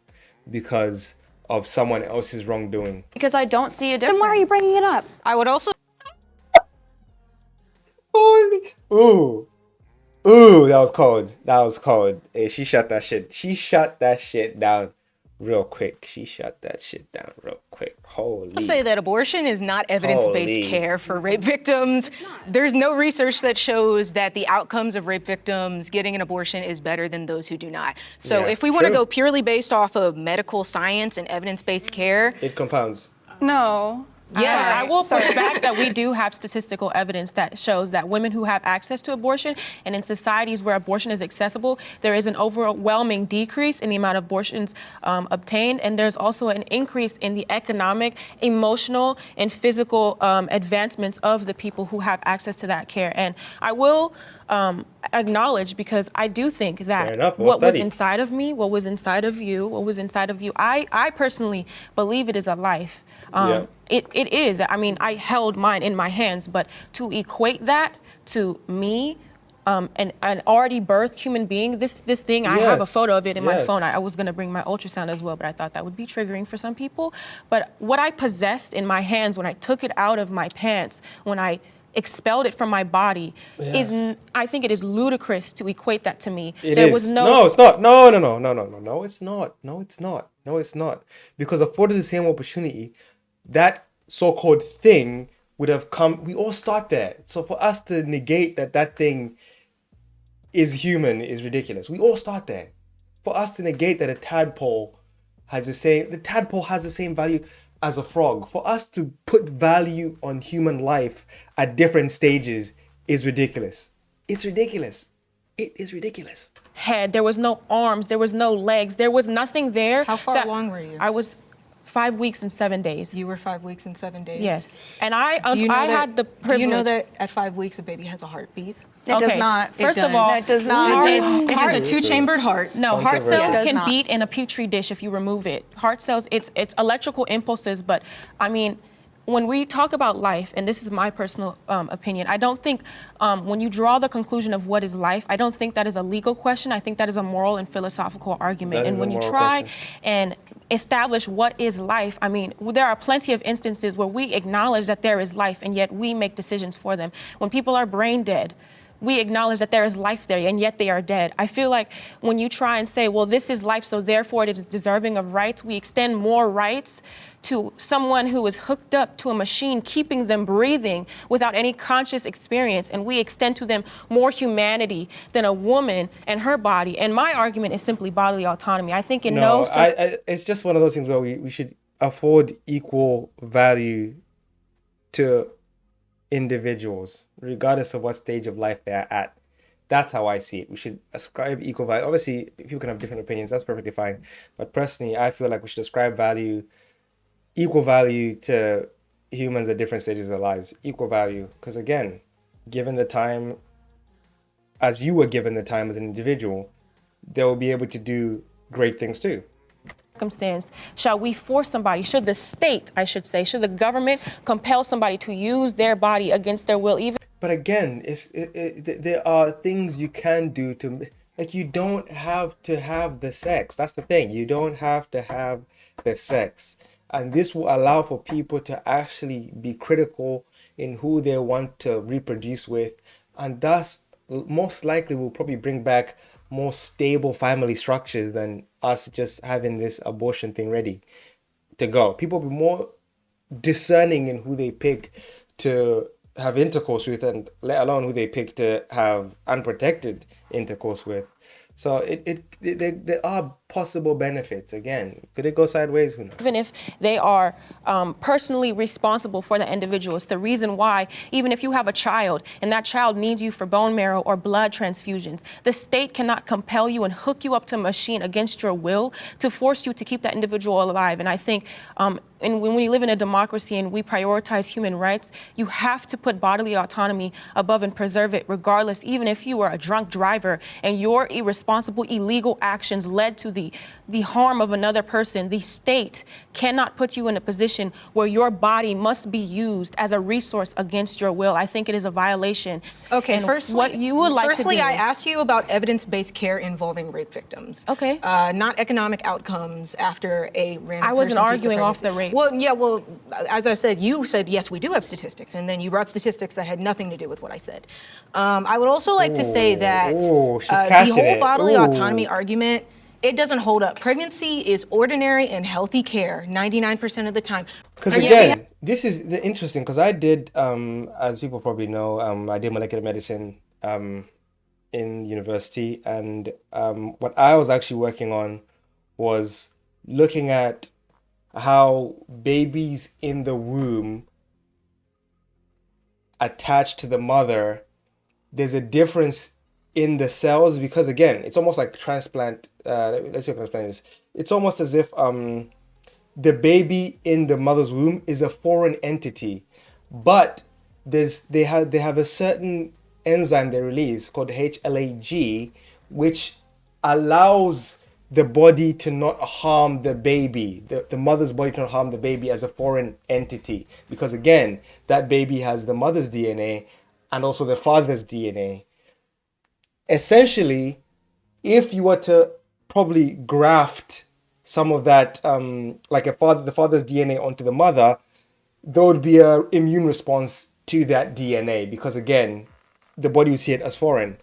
because of someone else's wrongdoing. Because I don't see a difference. Then why are you bringing it up? I would also Ooh, that was cold. That was cold. Hey, she shut that shit down real quick. Holy. say that abortion is not evidence-based Holy. care for rape victims. There's no research that shows that the outcomes of rape victims getting an abortion is better than those who do not. So Yeah, if we want to true. go purely based off of medical science and evidence-based care, It compounds. No. yeah, I will push back that we do have statistical evidence that shows that women who have access to abortion and in societies where abortion is accessible, there is an overwhelming decrease in the amount of abortions obtained, and there's also an increase in the economic, emotional, and physical advancements of the people who have access to that care. And I will acknowledge, because I do think Fair that enough. Well what was studied. inside of me, what was inside of you, I personally believe it is a life. Yeah. It is. I mean, I held mine in my hands, but to equate that to me, an already birthed human being, this thing, I have a Yes, photo of it in my yes. phone. I was going to bring my ultrasound as well, but I thought that would be triggering for some people. But what I possessed in my hands when I took it out of my pants, when I expelled it from my body, I think it is ludicrous to equate that to me. No, it's not. No, it's not. Because afforded the same opportunity, that so-called thing would have come. We all start there. So for us to negate that thing is human is ridiculous. We all start there. For us to negate that a tadpole has the same value as a frog. For us to put value on human life at different stages is ridiculous. It's ridiculous. It is ridiculous. Head, there was no arms, there was no legs, there was nothing there. How far along were you? I was 5 weeks and 7 days. You were 5 weeks and 7 days? Yes. And I that, had the privilege. Do you know that at 5 weeks a baby has a heartbeat? It does not. First It of all, does. It does not. It has a two-chambered heart. no, heart Controversial. cells It does can not. beat in a petri dish if you remove it. Heart cells, it's electrical impulses, but I mean, when we talk about life, and this is my personal opinion, I don't think when you draw the conclusion of what is life, I don't think that is a legal question. I think that is a moral and philosophical argument. That And is when a you moral try question. and establish what is life, I mean, there are plenty of instances where we acknowledge that there is life, and yet we make decisions for them. When people are brain dead, we acknowledge that there is life there, and yet they are dead. I feel like when you try and say, well, this is life, so therefore it is deserving of rights, we extend more rights to someone who is hooked up to a machine, keeping them breathing without any conscious experience, and we extend to them more humanity than a woman and her body. And my argument is simply bodily autonomy. I think in no It's just one of those things where we should afford equal value to individuals, regardless of what stage of life they're at. That's how I see it. We should ascribe equal value. Obviously, people can have different opinions. That's perfectly fine. But personally, I feel like we should ascribe equal value to humans at different stages of their lives. Equal value. Because again, given the time, as you were given the time as an individual, they will be able to do great things too. circumstance shall we force somebody, should the state, I should say, should the government compel somebody to use their body against their will, even? But again, there are things you can do to, like, you don't have to have the sex. That's the thing. You don't have to have the sex. And this will allow for people to actually be critical in who they want to reproduce with, and thus most likely will probably bring back more stable family structures than us just having this abortion thing ready to go. People will be more discerning in who they pick to have intercourse with, and let alone who they pick to have unprotected intercourse with. So there are possible benefits. Again, could it go sideways? Who knows? Even if they are personally responsible for the individual. It's the reason why, even if you have a child and that child needs you for bone marrow or blood transfusions, the state cannot compel you and hook you up to a machine against your will to force you to keep that individual alive. And I think and when we live in a democracy and we prioritize human rights, you have to put bodily autonomy above and preserve it regardless, even if you were a drunk driver and your irresponsible, illegal actions led to the harm of another person. The state cannot put you in a position where your body must be used as a resource against your will. I think it is a violation. Okay, And firstly, what you would like to do, I asked you about evidence-based care involving rape victims. Okay. Not economic outcomes after a random I wasn't person keeps a arguing off pregnancy. the rape. Well, yeah, well, as I said, you said, yes, we do have statistics, and then you brought statistics that had nothing to do with what I said. I would also like to say that she's the cashing whole it. bodily Ooh. autonomy argument, it doesn't hold up. Pregnancy is ordinary and healthy care 99% of the time. Because Pregnancy- again, this is interesting because I did, as people probably know, I did molecular medicine in university, and what I was actually working on was looking at how babies in the womb attached to the mother, there's a difference in the cells because again, it's almost like transplant. Let's see if I can explain this. It's almost as if the baby in the mother's womb is a foreign entity, but they have a certain enzyme they release called HLA-G, which allows the body to not harm the baby, the mother's body to not harm the baby as a foreign entity, because again, that baby has the mother's DNA and also the father's DNA. Essentially, if you were to probably graft some of that, like the father's DNA onto the mother, there would be an immune response to that DNA because again, the body would see it as foreign.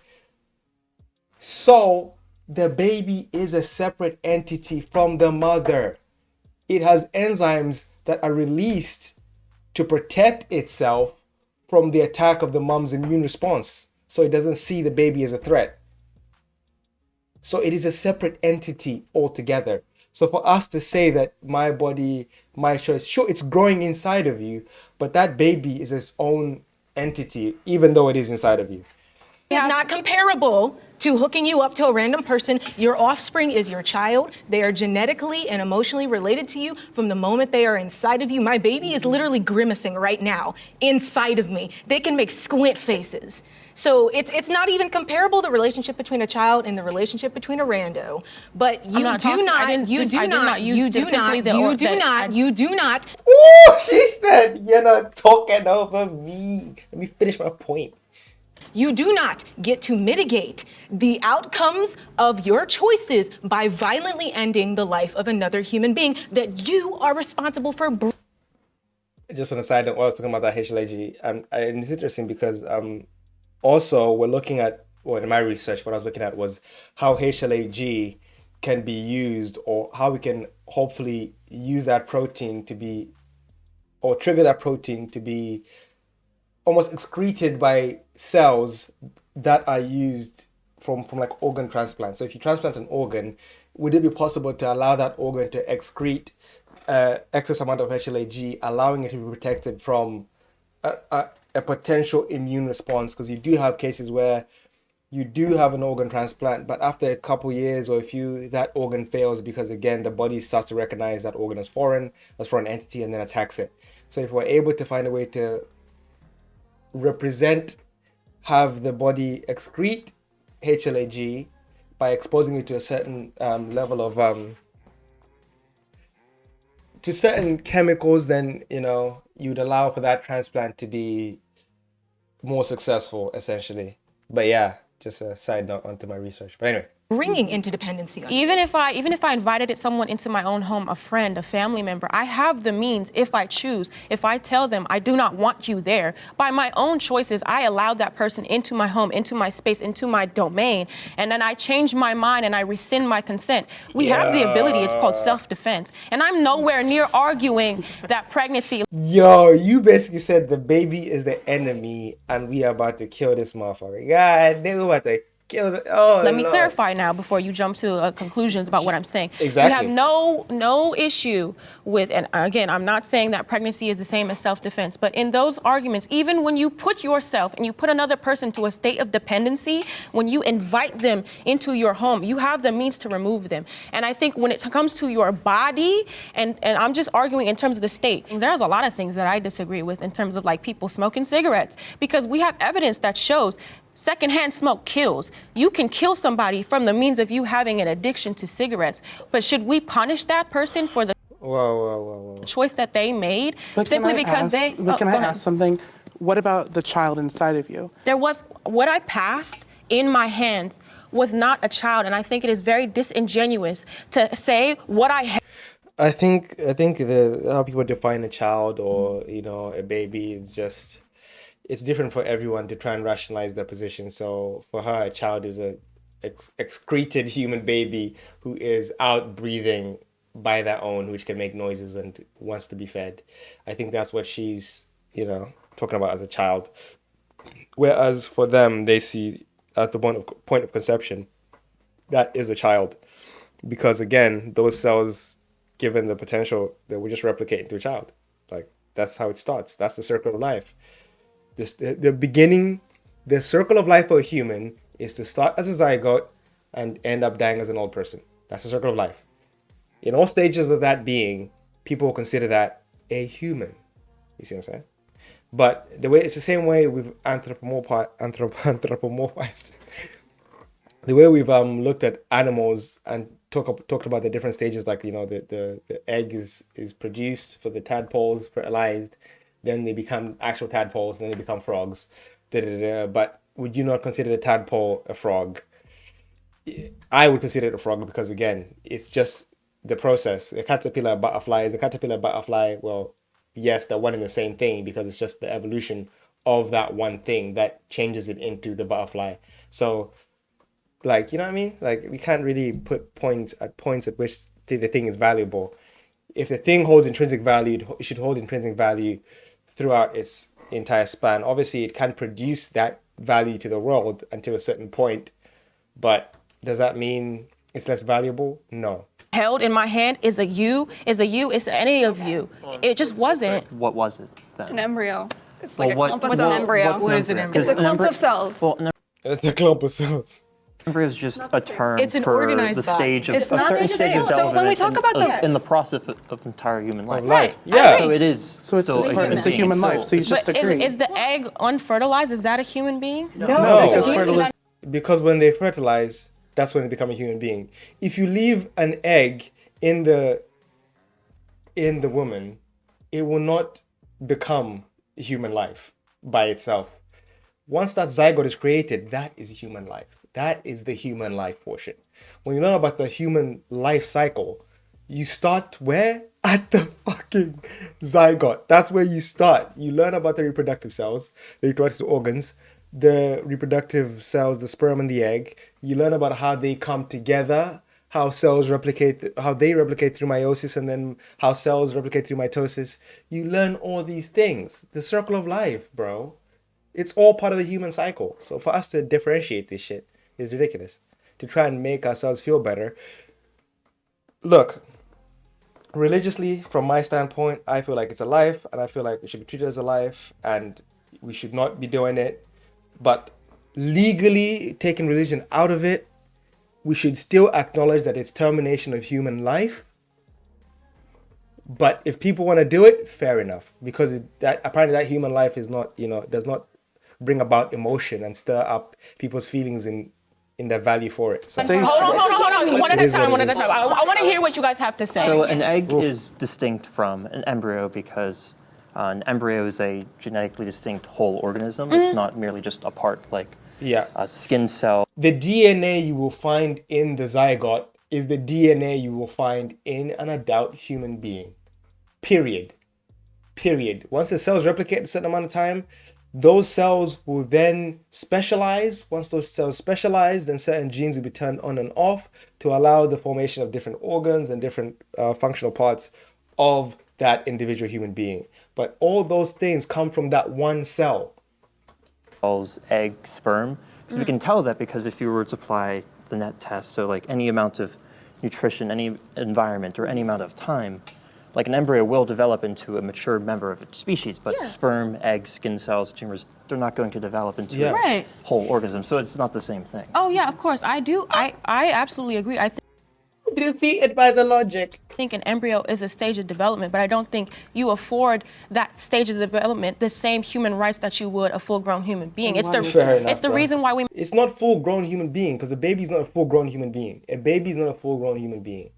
So the baby is a separate entity from the mother. It has enzymes that are released to protect itself from the attack of the mom's immune response, so it doesn't see the baby as a threat. So it is a separate entity altogether. So for us to say that my body, my choice, sure, it's growing inside of you, but that baby is its own entity, even though it is inside of you. It's not comparable to hooking you up to a random person. Your offspring is your child. They are genetically and emotionally related to you from the moment they are inside of you. My baby is literally grimacing right now inside of me. They can make squint faces. So it's not even comparable, the relationship between a child and the relationship between a rando. But you do not. Oh, she said, you're not talking over me. Let me finish my point. You do not get to mitigate the outcomes of your choices by violently ending the life of another human being that you are responsible for. Just on a side note, while I was talking about that HLA-G, and it's interesting because also we're looking at, well, in my research, what I was looking at was how HLA-G can be used, or how we can hopefully use that protein to be, or trigger that protein to be almost excreted by cells that are used from like organ transplant. So if you transplant an organ, would it be possible to allow that organ to excrete excess amount of HLA-G, allowing it to be protected from a potential immune response? Because you do have cases where you do have an organ transplant, but after a couple years or that organ fails because again the body starts to recognize that organ as foreign entity and then attacks it. So if we're able to find a way to have the body excrete HLA-G by exposing it to a certain level of to certain chemicals, then you'd allow for that transplant to be more successful, essentially. But yeah, just a side note onto my research. But anyway. Bringing into dependency on Even if I invited someone into my own home, a friend, a family member, I have the means if I choose. If I tell them I do not want you there, by my own choices, I allowed that person into my home, into my space, into my domain, and then I change my mind and I rescind my consent. We have the ability. It's called self-defense. And I'm nowhere near arguing that pregnancy. Yo, you basically said the baby is the enemy and we are about to kill this motherfucker. God, they were about to kill the, oh, Let me Lord. clarify now before you jump to conclusions about what I'm saying. Exactly. You have no issue with, and again, I'm not saying that pregnancy is the same as self-defense, but in those arguments, even when you put yourself and you put another person to a state of dependency, when you invite them into your home, you have the means to remove them. And I think when it comes to your body, and I'm just arguing in terms of the state, there's a lot of things that I disagree with in terms of like people smoking cigarettes, because we have evidence that shows secondhand smoke kills. You can kill somebody from the means of you having an addiction to cigarettes, but should we punish that person for the Whoa. choice that they made But simply can I because ask, they? But can go I ahead. ask something? What about the child inside of you? There was what I passed in my hands was not a child, and I think it is very disingenuous to say what I had. I think how people define a child or, you know, a baby is just, it's different for everyone to try and rationalize their position. So for her, a child is a excreted human baby who is out breathing by their own, which can make noises and wants to be fed. I think that's what she's, you know, talking about as a child. Whereas for them, they see at the point of conception, that is a child. Because again, those cells, given the potential, they will just replicate into a child. Like, that's how it starts. That's the circle of life. The beginning, the circle of life for a human is to start as a zygote and end up dying as an old person. That's the circle of life. In all stages of that being, people will consider that a human. You see what I'm saying? But the way, it's the same way we've anthropomorphized. The way we've looked at animals and talked about the different stages, like, you know, the egg is produced for the tadpoles, fertilized, then they become actual tadpoles, and then they become frogs. But would you not consider the tadpole a frog? I would consider it a frog because, again, it's just the process. The caterpillar butterfly is the caterpillar butterfly. Well, yes, they're one and the same thing because it's just the evolution of that one thing that changes it into the butterfly. So, like, you know what I mean? Like, we can't really put points at which the thing is valuable. If the thing holds intrinsic value, it should hold intrinsic value throughout its entire span. Obviously, it can produce that value to the world until a certain point, but does that mean it's less valuable? No. Held in my hand is the you, is any of you. It just wasn't. What was it then? An embryo. It's like Well, a clump of what's an cells. embryo? What is an embryo? It's a clump of cells. Well, It's a clump of cells. embryo is just a term It's an for organized the stage of It's a not certain the stage same. of So when we development talk about the- in the process of entire human life. Right. I Yeah. So it is So it's still a human it's a being. human life. So you just But agree. is the egg unfertilized? Is that a human being? No, because because when they fertilize, that's when they become a human being. If you leave an egg in the woman, it will not become human life by itself. Once that zygote is created, that is human life. That is the human life portion. When you learn about the human life cycle, you start where? At the fucking zygote. That's where you start. You learn about the reproductive cells, the reproductive organs, the reproductive cells, the sperm and the egg. You learn about how they come together, how cells replicate, how they replicate through meiosis, and then how cells replicate through mitosis. You learn all these things. The circle of life, bro. It's all part of the human cycle. So for us to differentiate this shit is ridiculous. To try and make ourselves feel better. Look, religiously, from my standpoint, I feel like it's a life, and I feel like it should be treated as a life, and we should not be doing it. But legally, taking religion out of it, we should still acknowledge that it's termination of human life. But if people want to do it, fair enough, because apparently that human life is not, you know, does not bring about emotion and stir up people's feelings in their value for it. So, Hold on. One at It a is what time, it one at a is. time. I want to hear what you guys have to say. So an egg is distinct from an embryo because an embryo is a genetically distinct whole organism. It's not merely just a part like Yeah. skin cells. The DNA you will find in the zygote is the DNA you will find in an adult human being. Period. Period. Once the cells replicate a certain amount of time, those cells will then specialize. Once those cells specialize, then certain genes will be turned on and off to allow the formation of different organs and different functional parts of that individual human being. But all those things come from that one cell. Egg, sperm, because we can tell that because if you were to apply the net test, so like any amount of nutrition, any environment, or any amount of time, like an embryo will develop into a mature member of its species, but sperm, eggs, skin cells, tumors, they're not going to develop into a whole organism, so it's not the same thing. Oh yeah, of course, I do. I absolutely agree. I Defeated by the logic. think an embryo is a stage of development, but I don't think you afford that stage of development the same human rights that you would a full-grown human being. It's the reason why we. It's not full-grown human being because a baby's not a full-grown human being. A baby's not a full-grown human being.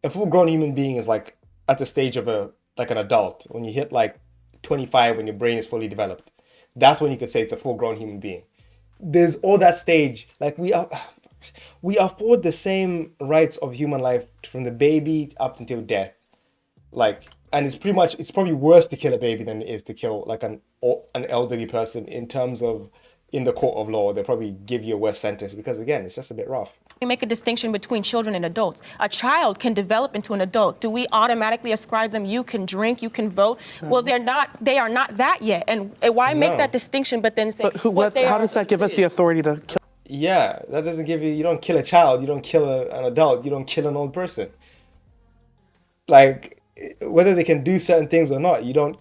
A full-grown human being is like at the stage of an adult. When you hit like 25, when your brain is fully developed, that's when you could say it's a full-grown human being. There's all that stage. Like we afford the same rights of human life from the baby up until death. Like, and it's probably worse to kill a baby than it is to kill like an elderly person in terms of in the court of law. They'll probably give you a worse sentence because again, it's just a bit rough. We make a distinction between children and adults. A child can develop into an adult. Do we automatically ascribe them, you can drink, you can vote? Well, they are not that yet. And why make that distinction but then say how does that give us the authority to kill? Yeah, that doesn't give you don't kill a child, you don't kill an adult, you don't kill an old person. Like, whether they can do certain things or not, you don't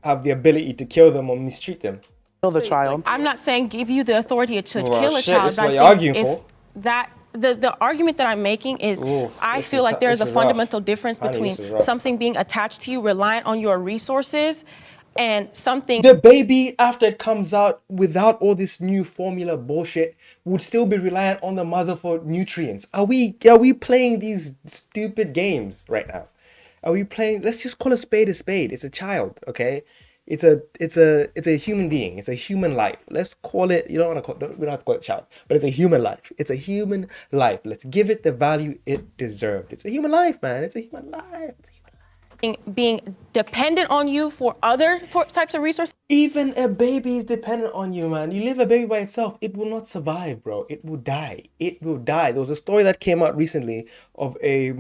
have the ability to kill them or mistreat them. Kill the child. I'm not saying give you the authority to kill a shit, child. this is But what I you're arguing think for. that the argument that I'm making is I feel like there's a fundamental difference between something being attached to you, reliant on your resources, and something. The baby, after it comes out without all this new formula bullshit, would still be reliant on the mother for nutrients. Are we playing these stupid games right now? Are we playing? Let's just call a spade a spade. It's a child, okay? It's a human being. It's a human life. Let's call it. We don't have to call it child, but it's a human life. It's a human life. Let's give it the value it deserved. It's a human life, man. It's a human life. Being dependent on you for other types of resources. Even a baby is dependent on you, man. You leave a baby by itself, it will not survive, bro. It will die. It will die. There was a story that came out recently of a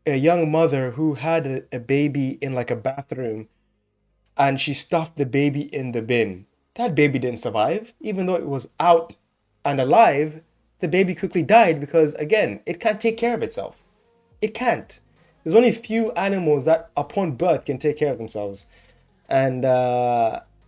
young mother who had a baby in like a bathroom and she stuffed the baby in the bin. That baby didn't survive. Even though it was out and alive, the baby quickly died because, again, it can't take care of itself. It can't. There's only a few animals that upon birth can take care of themselves. And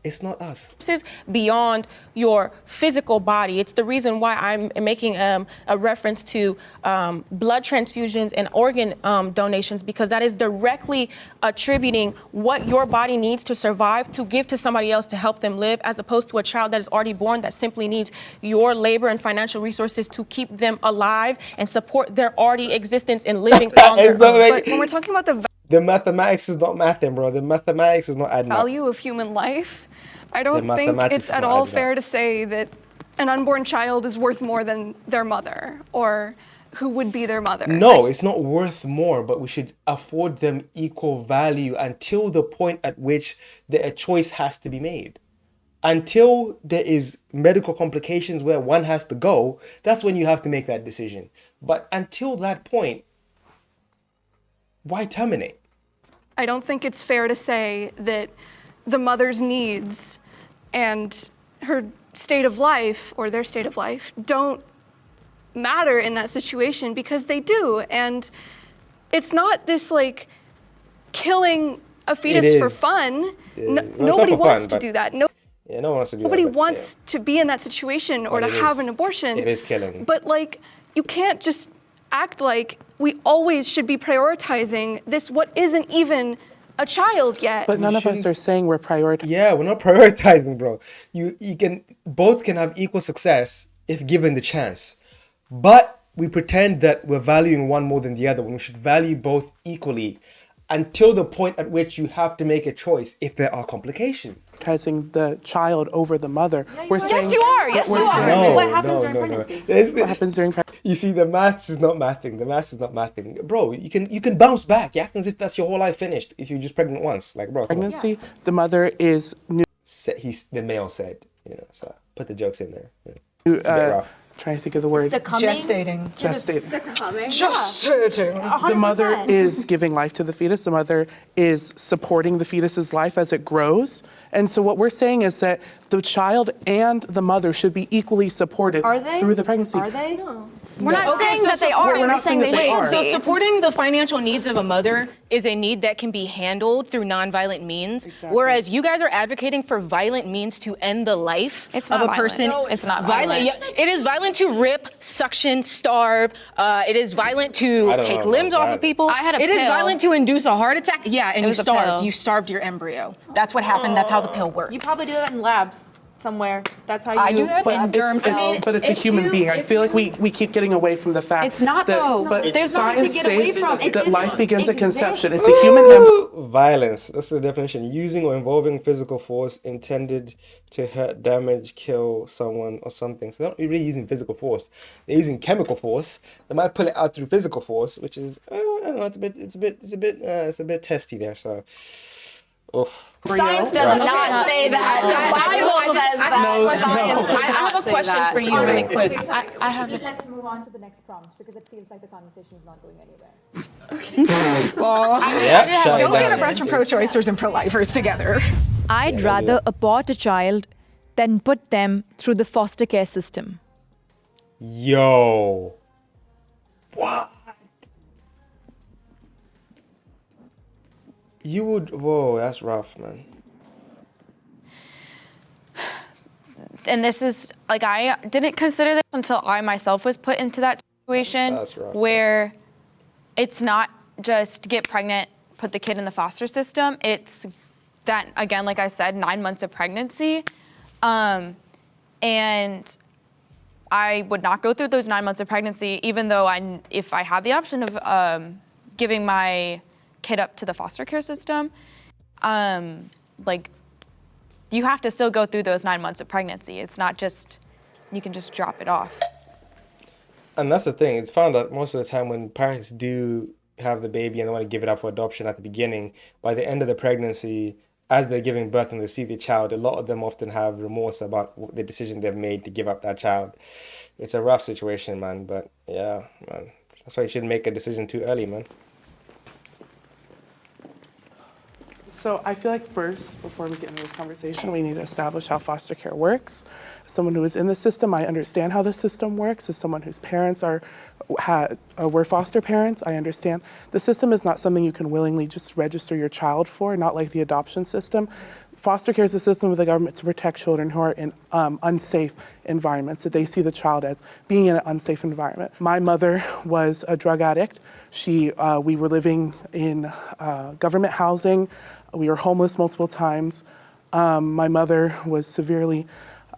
it's not us. This is beyond your physical body. It's the reason why I'm making a reference to blood transfusions and organ donations, because that is directly attributing what your body needs to survive to give to somebody else to help them live, as opposed to a child that is already born that simply needs your labor and financial resources to keep them alive and support their already existence in living on their own. But when we're talking about the mathematics is not mathing, bro. The mathematics is not adding up. value of human life, I don't think it's at all fair to say that an unborn child is worth more than their mother or who would be their mother. No, it's not worth more, but we should afford them equal value until the point at which a choice has to be made. Until there is medical complications where one has to go, that's when you have to make that decision. But until that point, why terminate? I don't think it's fair to say that the mother's needs and her state of life or their state of life don't matter in that situation, because they do. And it's not this like killing a fetus for fun. Nobody wants to do that. No one wants to do Nobody that. wants to be in that situation or to have an abortion. It is killing. But like, you can't just act like we always should be prioritizing this, what isn't even a child yet. But none of us are saying we're prioritizing. Yeah, we're not prioritizing, bro. Both can have equal success if given the chance. But we pretend that we're valuing one more than the other when we should value both equally until the point at which you have to make a choice if there are complications. Prioritizing the child over the mother. We're saying, Yes, you are. Yes, you are. No, What happens during no. pregnancy? What happens during pregnancy? You see, the maths is not mathing. The maths is not mathing, bro. You can bounce back. It happens if that's your whole life finished. If you're just pregnant once, like, bro. Pregnancy, the mother is new. The male said, you know. So put the jokes in there. You know. It's a bit rough. Trying to think of the word. Succumbing. Gestating. Gestating. The mother is giving life to the fetus. The mother is supporting the fetus's life as it grows. And so what we're saying is that the child and the mother should be equally supported through the pregnancy. Are they? No. We're not saying that they are. We're not saying that they are. So supporting the financial needs of a mother is a need that can be handled through nonviolent means, whereas you guys are advocating for violent means to end the life It's of not a person. violent. It's not violent. Yeah, it is violent to rip, suction, starve. It is violent to I don't take know limbs about off that. of people. I had a It is pill. violent to induce a heart attack. Yeah, and you was a starved. pill. You starved your embryo. That's what happened. That's how the pill works. You probably do that in labs somewhere. That's how you I do that? in germ cells. But it's a human being. I feel like we keep getting away from the fact It's not, that though. but There's nothing to science get away states from. It that life begins at exists. conception. It's a human Violence. That's the definition. Using or involving physical force intended to hurt, damage, kill someone or something. So they're not really using physical force. They're using chemical force. They might pull it out through physical force, which is I don't know. It's a bit testy there. So, oof. Science does not say that. The Bible says that. Science does I have not a say question that. for you really quick. I have Let's move on to the next prompt because it feels like the conversation is not going anywhere. Yeah, shut it Don't get a down. bunch of pro-choicers and pro-lifers together. I'd rather abort a child than put them through the foster care system. Yo. What? You would, whoa, that's rough, man. And this is like I didn't consider this until I myself was put into that situation That's rough. where it's not just get pregnant, put the kid in the foster system. It's that again, like I said, 9 months of pregnancy, and I would not go through those 9 months of pregnancy, even though if I had the option of giving my kid up to the foster care system, like you have to still go through those 9 months of pregnancy. It's not just, you can just drop it off. And that's the thing. It's found that most of the time when parents do have the baby and they want to give it up for adoption at the beginning, by the end of the pregnancy, as they're giving birth and they see the child, a lot of them often have remorse about the decision they've made to give up that child. It's a rough situation, man. But yeah, man. That's why you shouldn't make a decision too early, man. So I feel like first, before we get into this conversation, we need to establish how foster care works. As someone who is in the system, I understand how the system works. As someone whose parents were foster parents, I understand the system is not something you can willingly just register your child for, not like the adoption system. Foster care is a system of the government to protect children who are in unsafe environments, that they see the child as being in an unsafe environment. My mother was a drug addict. We were living in government housing. We were homeless multiple times. My mother was severely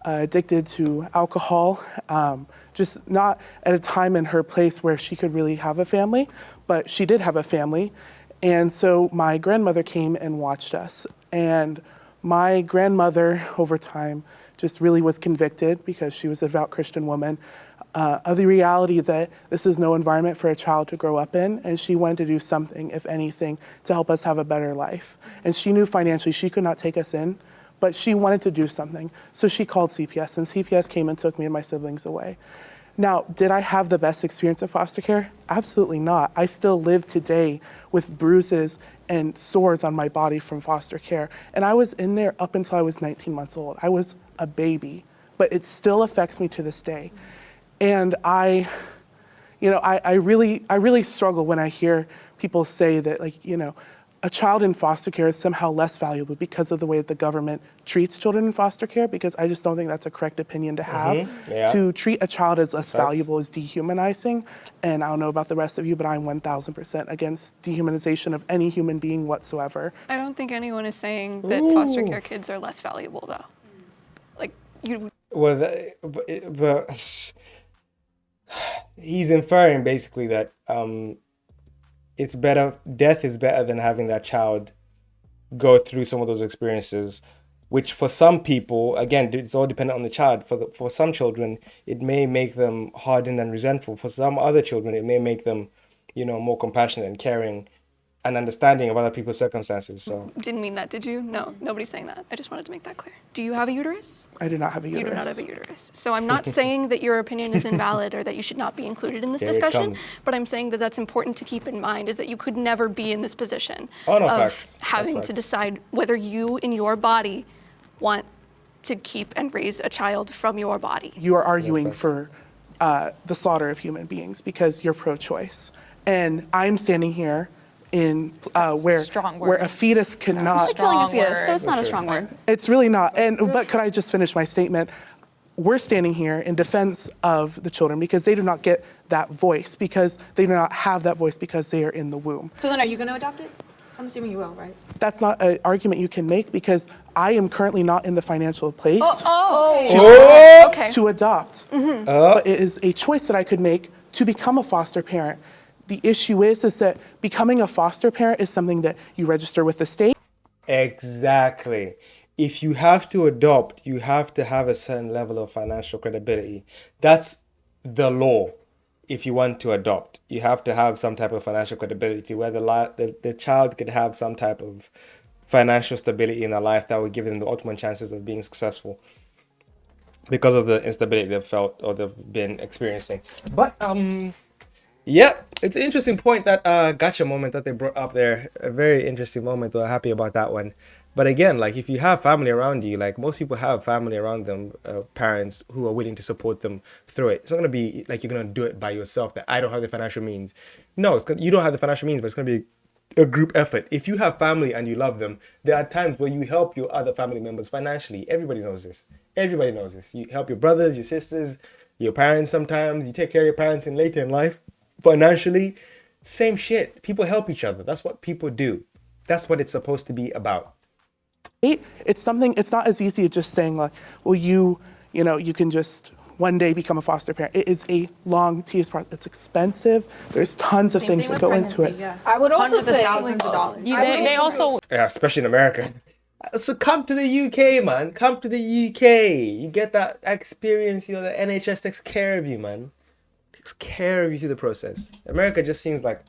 addicted to alcohol, just not at a time in her place where she could really have a family, but she did have a family. And so my grandmother came and watched us. And my grandmother, over time, just really was convicted, because she was a devout Christian woman, of the reality that this is no environment for a child to grow up in, and she wanted to do something, if anything, to help us have a better life. And she knew financially she could not take us in, but she wanted to do something. So she called CPS, and CPS came and took me and my siblings away. Now, did I have the best experience of foster care? Absolutely not. I still live today with bruises and sores on my body from foster care. And I was in there up until I was 19 months old. I was a baby, but it still affects me to this day. And I really struggle when I hear people say that, like, a child in foster care is somehow less valuable because of the way that the government treats children in foster care, because I just don't think that's a correct opinion to have. Yeah. To treat a child as less valuable is dehumanizing. And I don't know about the rest of you, but I'm 1,000% against dehumanization of any human being whatsoever. I don't think anyone is saying that foster care kids are less valuable, though. Like, you. Well, but he's inferring basically that it's better, death is better than having that child go through some of those experiences, which for some people, again, it's all dependent on the child. For some children, it may make them hardened and resentful. For some other children, it may make them, more compassionate and caring and understanding of other people's circumstances. So Didn't mean that, did you? No, nobody's saying that. I just wanted to make that clear. Do you have a uterus? I do not have a uterus. You do not have a uterus. So I'm not saying that your opinion is invalid or that you should not be included in this Here it discussion, comes. but I'm saying that that's important to keep in mind, is that you could never be in this position Oh, no, of facts. That's having facts. to decide whether you in your body want to keep and raise a child from your body. You are arguing Yes, for the slaughter of human beings because you're pro-choice. And I'm standing here in where Strong where word. a fetus cannot. Killing a Strong fetus, so word. it's not a strong word. It's really not. But could I just finish my statement? We're standing here in defense of the children because they do not get that voice, because they do not have that voice because they are in the womb. So then are you going to adopt it? I'm assuming you will, right? That's not an argument you can make because I am currently not in the financial place Okay. to adopt. But it is a choice that I could make to become a foster parent. The issue is that becoming a foster parent is something that you register with the state. exactly. If you have to adopt, you have to have a certain level of financial credibility. That's the law. If you want to adopt, you have to have some type of financial credibility where the child could have some type of financial stability in their life that would give them the ultimate chances of being successful because of the instability they've felt or they've been experiencing. But yeah, it's an interesting point, that gotcha moment that they brought up there. A very interesting moment. We're happy about that one. But again, like, if you have family around you, like most people have family around them, parents who are willing to support them through it. It's not going to be like you're going to do it by yourself, that I don't have the financial means. No, you don't have the financial means, but it's going to be a group effort. If you have family and you love them, there are times where you help your other family members financially. Everybody knows this. Everybody knows this. You help your brothers, your sisters, your parents sometimes. You take care of your parents in later in life financially. Same shit. People help each other. That's what people do. That's what it's supposed to be about. It's something. It's not as easy as just saying like, well, you can just one day become a foster parent. It is a long, tedious process. It's expensive. There's tons of things that go into it. I would also say thousands of dollars. They also Yeah, especially in America. So come to the UK, man. Come to the UK. You get that experience. The NHS takes care of you, man. Takes care of you through the process. America just seems like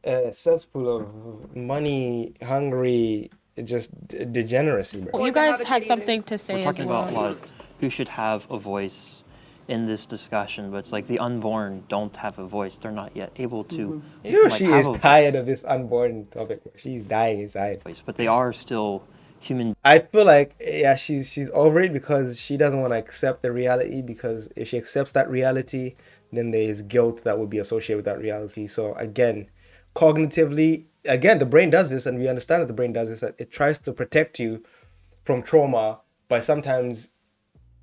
a cesspool of money, hungry, just degeneracy, bro. You guys had something to say We're as talking well. about like who should have a voice in this discussion, but it's like the unborn don't have a voice. They're not yet able to She have is a tired of this unborn topic. She's dying inside. voice, but they are still human. I feel like, yeah, she's over it because she doesn't want to accept the reality, because if she accepts that reality, then there is guilt that would be associated with that reality. So again, cognitively, again, the brain does this, and we understand that the brain does this, that it tries to protect you from trauma by sometimes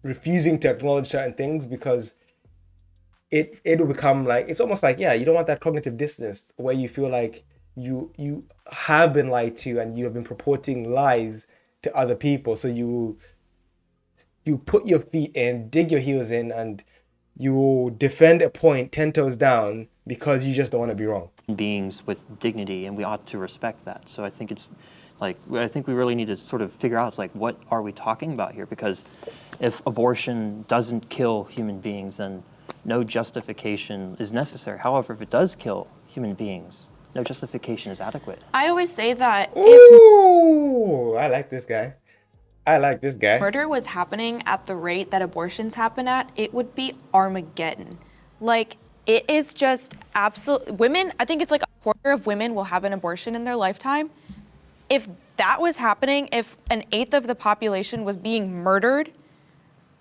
refusing to acknowledge certain things, because it will become like, it's almost like, yeah, you don't want that cognitive dissonance where you feel like you have been lied to and you have been purporting lies to other people. So you put your feet in, dig your heels in, and you will defend a point 10 toes down because you just don't want to be wrong. Beings with dignity, and we ought to respect that. So I think I think we really need to sort of figure out, it's like, what are we talking about here? Because if abortion doesn't kill human beings, then no justification is necessary. However, if it does kill human beings, no justification is adequate. I always say that Ooh, I like this guy. if murder was happening at the rate that abortions happen at, it would be Armageddon. Like, it is just absolute. Women, I think it's like a quarter of women will have an abortion in their lifetime. If that was happening, if an eighth of the population was being murdered,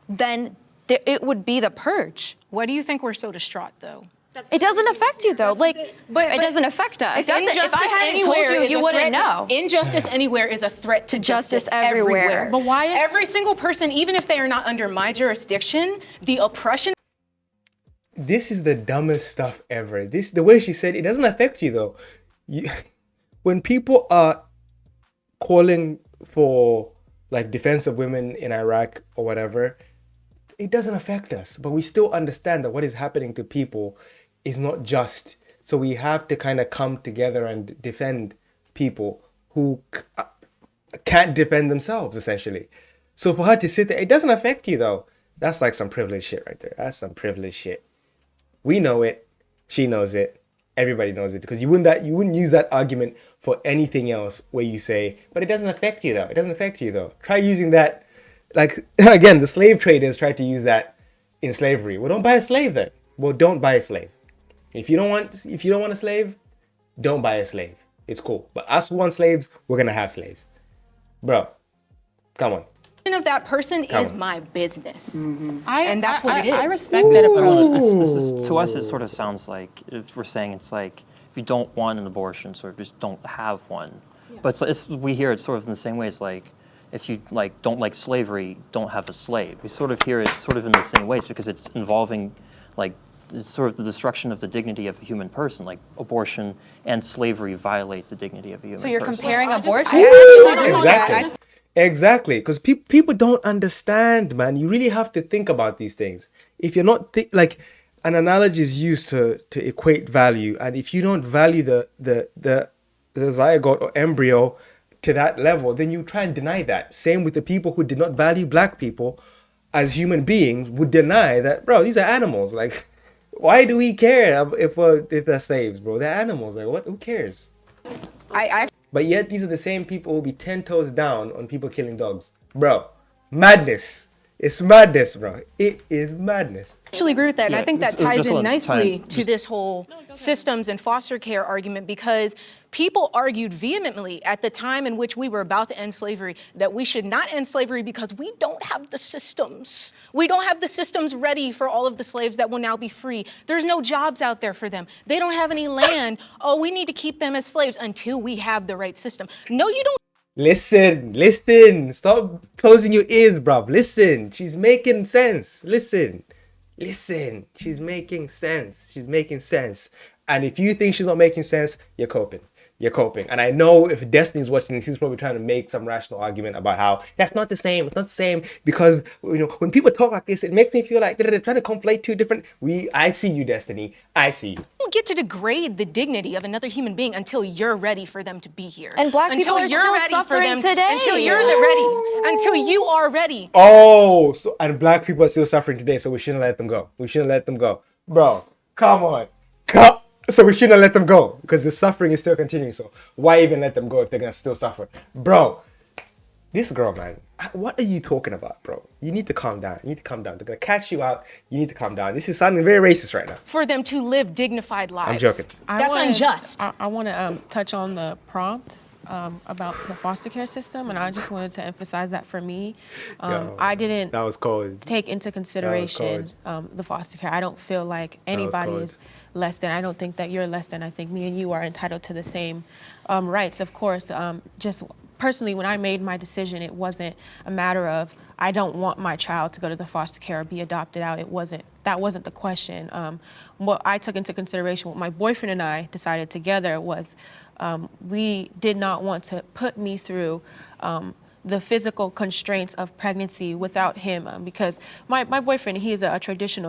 then it would be the purge. Why do you think we're so distraught, though? It doesn't affect you, though. Like, But it doesn't affect us. doesn't. If I hadn't told you, you wouldn't know. Injustice anywhere is a threat to justice everywhere. But why is Every single person, even if they are not under my jurisdiction, the oppression. This is the dumbest stuff ever. The way she said it doesn't affect you though. When people are calling for like defense of women in Iraq or whatever, it doesn't affect us. But we still understand that what is happening to people is not just So we have to kind of come together and defend people who can't defend themselves, essentially. So for her to sit there, it doesn't affect you though. That's like some privileged shit right there. That's some privileged shit. We know it. She knows it. Everybody knows it, because you wouldn't use that argument for anything else where you say, but it doesn't affect you though. It doesn't affect you though. Try using that, like again, the slave traders tried to use that in slavery. Well, don't buy a slave then. Well, don't buy a slave. If you don't want a slave, don't buy a slave. It's cool. But us who want slaves, we're gonna have slaves. Bro, come on. Of that person is my business. And that's what it is. I respect that approach. This is, to us, it sort of sounds like if we're saying it's like if you don't want an abortion, sort of just don't have one. Yeah. But we hear it sort of in the same way. It's like if you don't like slavery, don't have a slave. We sort of hear it sort of in the same ways because it's involving like it's sort of the destruction of the dignity of a human person. Like abortion and slavery violate the dignity of a human person. So you're comparing abortion? Exactly. Exactly, because people don't understand, man. You really have to think about these things. If you're not like, an analogy is used to equate value, and if you don't value the zygote or embryo to that level, then you try and deny that. Same with the people who did not value black people as human beings would deny that, bro, these are animals. Like, why do we care if they're slaves, bro? They're animals. Like, what? Who cares? But yet, these are the same people who will be 10 toes down on people killing dogs. Bro, madness. It's madness, bro. It is madness. I actually agree with that. And I think that ties in nicely to this whole systems and foster care argument, because people argued vehemently at the time in which we were about to end slavery that we should not end slavery because we don't have the systems. We don't have the systems ready for all of the slaves that will now be free. There's no jobs out there for them. They don't have any land. Oh, we need to keep them as slaves until we have the right system. No, you don't. Listen. Stop closing your ears, bruv. Listen. She's making sense. Listen. She's making sense. And if you think she's not making sense, you're coping. And I know if Destiny's watching this, he's probably trying to make some rational argument about how that's not the same. It's not the same because, when people talk like this, it makes me feel like they're trying to conflate two different. I see you, Destiny. I see you. You don't get to degrade the dignity of another human being until you're ready for them to be here. And black people are still suffering today. Until you're ready. Until you are ready. Oh, and black people are still suffering today, so we shouldn't let them go. Bro, come on. So we shouldn't let them go because the suffering is still continuing. So why even let them go if they're going to still suffer? Bro, this girl, man, what are you talking about, bro? You need to calm down. They're going to catch you out. You need to calm down. This is sounding very racist right now. For them to live dignified lives. I'm joking. That's unjust. I want to touch on the prompt about the foster care system, and I just wanted to emphasize that for me, I didn't that was cold. take into consideration the foster care. I don't feel like anybody is less than. I don't think that you're less than. I think me and you are entitled to the same rights. Of course, just personally, when I made my decision, it wasn't a matter of I don't want my child to go to the foster care or be adopted out. That wasn't the question. What I took into consideration, what my boyfriend and I decided together was we did not want to put me through the physical constraints of pregnancy without him, because my boyfriend, he is a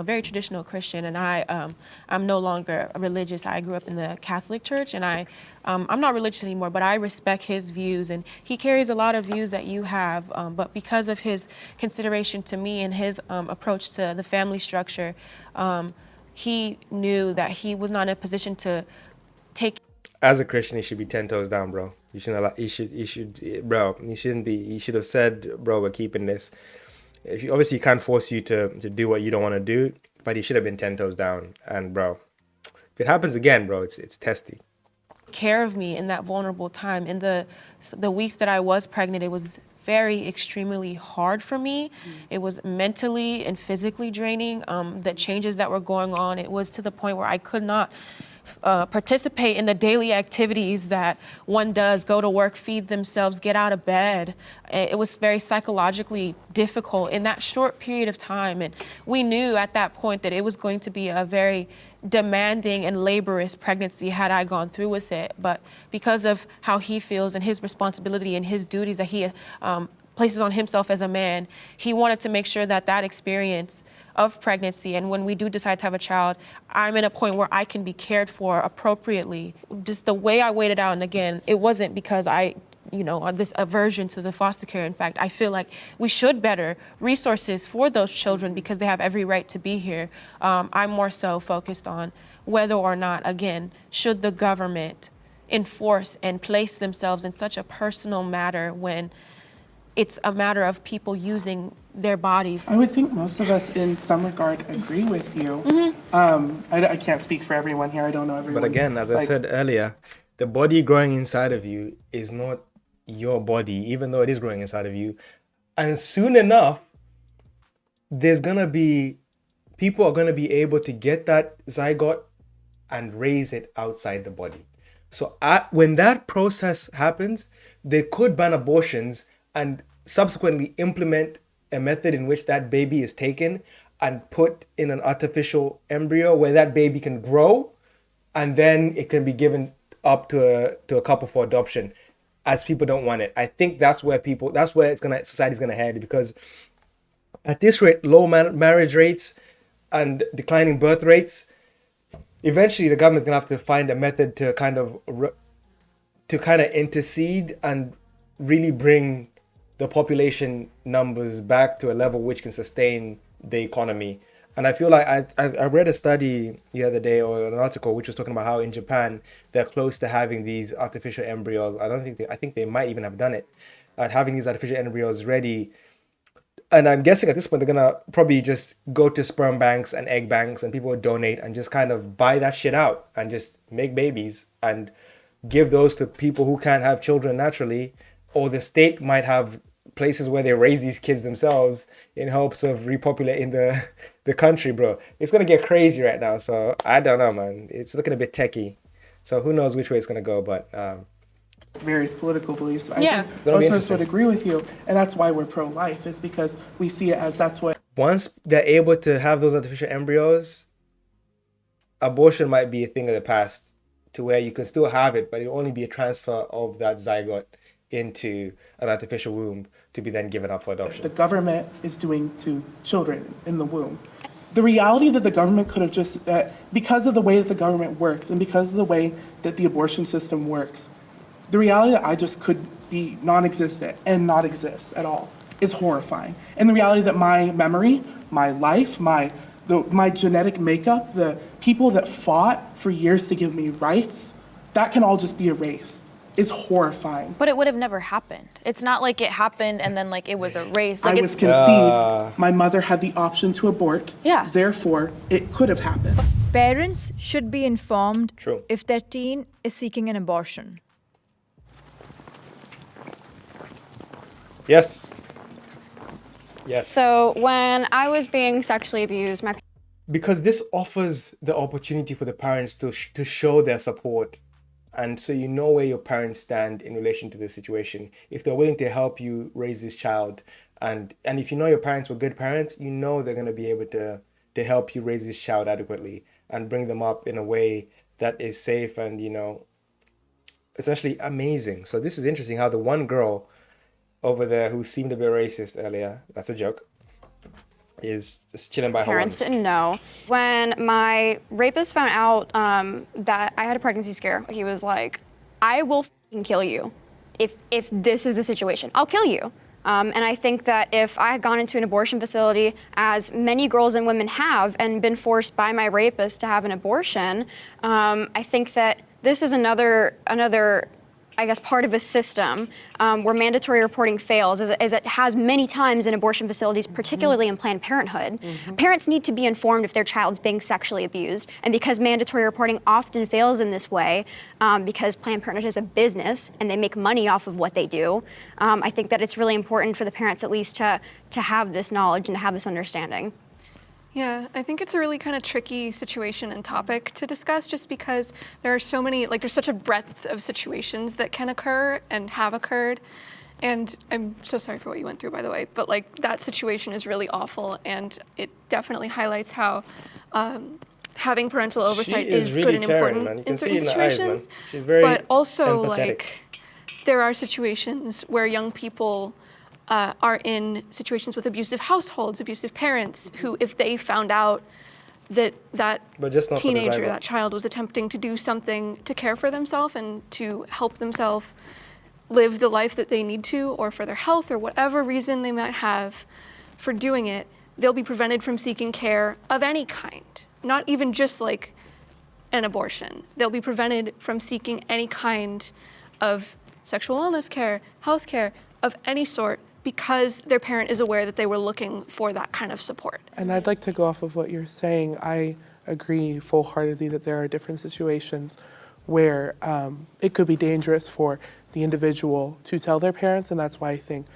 very traditional Christian, and I'm no longer religious. I grew up in the Catholic Church, and I'm not religious anymore, but I respect his views, and he carries a lot of views that you have, but because of his consideration to me and his approach to the family structure, he knew that he was not in a position to take. As a Christian, he should be 10 toes down, bro. You shouldn't be. He should have said, bro, we're keeping this. Obviously, he can't force you to do what you don't want to do, but he should have been 10 toes down. And bro, if it happens again, bro, it's testy. Care of me in that vulnerable time. In the weeks that I was pregnant, it was extremely hard for me. It was mentally and physically draining. The changes that were going on, it was to the point where I could not participate in the daily activities that one does, go to work, feed themselves, get out of bed. It was very psychologically difficult in that short period of time. And we knew at that point that it was going to be a very demanding and laborious pregnancy had I gone through with it. But because of how he feels and his responsibility and his duties that he places on himself as a man, he wanted to make sure that experience of pregnancy. And when we do decide to have a child, I'm in a point where I can be cared for appropriately. Just the way I waited out, and again, it wasn't because this aversion to the foster care. In fact, I feel like we should better resources for those children because they have every right to be here. I'm more so focused on whether or not, again, should the government enforce and place themselves in such a personal matter when it's a matter of people using their bodies. I would think most of us in some regard agree with you. I can't speak for everyone here. I don't know everyone. But again, as I said earlier, the body growing inside of you is not your body, even though it is growing inside of you. And soon enough, people are gonna be able to get that zygote and raise it outside the body. So when that process happens, they could ban abortions and subsequently implement a method in which that baby is taken and put in an artificial embryo where that baby can grow, and then it can be given up to a couple for adoption, as people don't want it. I think that's where society's gonna head, because at this rate, low marriage rates and declining birth rates, eventually the government's gonna have to find a method to kind of intercede and really bring the population numbers back to a level which can sustain the economy. And I feel like I read a study the other day, or an article, which was talking about how in Japan they're close to having these artificial embryos. I think they might even have done it, at having these artificial embryos ready. And I'm guessing at this point they're gonna probably just go to sperm banks and egg banks, and people would donate and just kind of buy that shit out and just make babies and give those to people who can't have children naturally, or the state might have places where they raise these kids themselves in hopes of repopulating the country, bro. It's gonna get crazy right now, so I don't know, man. It's looking a bit techie, so who knows which way it's gonna go, but various political beliefs. I Yeah. think most of us would agree with you, and that's why we're pro-life, is because we see it as that's what. Once they're able to have those artificial embryos, abortion might be a thing of the past, to where you can still have it, but it'll only be a transfer of that zygote into an artificial womb to be then given up for adoption. The government is doing to children in the womb. The reality that the government could have just, because of the way that the government works and because of the way that the abortion system works, the reality that I just could be non-existent and not exist at all is horrifying. And the reality that my memory, my life, my genetic makeup, the people that fought for years to give me rights, that can all just be erased. Is horrifying. But it would have never happened. It's not like it happened and then like it was erased. Like I was conceived. My mother had the option to abort. Yeah. Therefore, it could have happened. Parents should be informed True. if their teen is seeking an abortion. Yes. Yes. So when I was being sexually abused, Because this offers the opportunity for the parents to show their support. And so you know where your parents stand in relation to this situation. If they're willing to help you raise this child, and if you know your parents were good parents, you know they're going to be able to help you raise this child adequately and bring them up in a way that is safe and, essentially amazing. So this is interesting how the one girl over there who seemed a bit racist earlier, that's a joke, is just chilling by her parents ones. didn't know. When my rapist found out that I had a pregnancy scare, he was like, I will f***ing kill you. If this is the situation, I'll kill you. And I think that if I had gone into an abortion facility, as many girls and women have, and been forced by my rapist to have an abortion, I think that this is another I guess, part of a system where mandatory reporting fails, as it has many times in abortion facilities, particularly in Planned Parenthood. Parents need to be informed if their child's being sexually abused, and because mandatory reporting often fails in this way, because Planned Parenthood is a business and they make money off of what they do, I think that it's really important for the parents at least to have this knowledge and to have this understanding. Yeah, I think it's a really kind of tricky situation and topic to discuss, just because there are so many, there's such a breadth of situations that can occur and have occurred. And I'm so sorry for what you went through, by the way, but that situation is really awful, and it definitely highlights how having parental oversight is really good and caring, important man. You in can certain see in the eyes, situations. man. She's very but also, empathetic. there are situations where young people are in situations with abusive households, abusive parents, who, if they found out that that But just not for the teenager, zygote. that child was attempting to do something to care for themselves and to help themselves live the life that they need to, or for their health, or whatever reason they might have for doing it, they'll be prevented from seeking care of any kind, not even just like an abortion. They'll be prevented from seeking any kind of sexual wellness care, health care of any sort, because their parent is aware that they were looking for that kind of support. And I'd like to go off of what you're saying. I agree full-heartedly that there are different situations where it could be dangerous for the individual to tell their parents, and that's why I think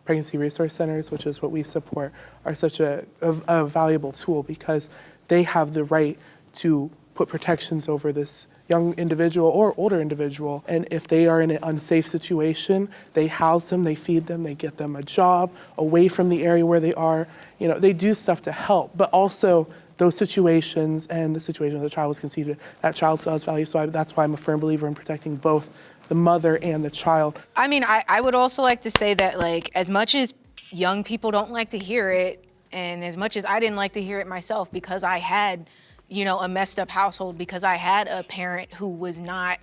pregnancy resource centers, which is what we support, are such a valuable tool, because they have the right to put protections over this young individual or older individual. And if they are in an unsafe situation, they house them, they feed them, they get them a job away from the area where they are. You know, they do stuff to help, but also those situations and the situation where the child was conceived in, that child still has value. So that's why I'm a firm believer in protecting both the mother and the child. I mean, I would also like to say that, like, as much as young people don't like to hear it, and as much as I didn't like to hear it myself, because I had, you know, a messed up household, because I had a parent who was not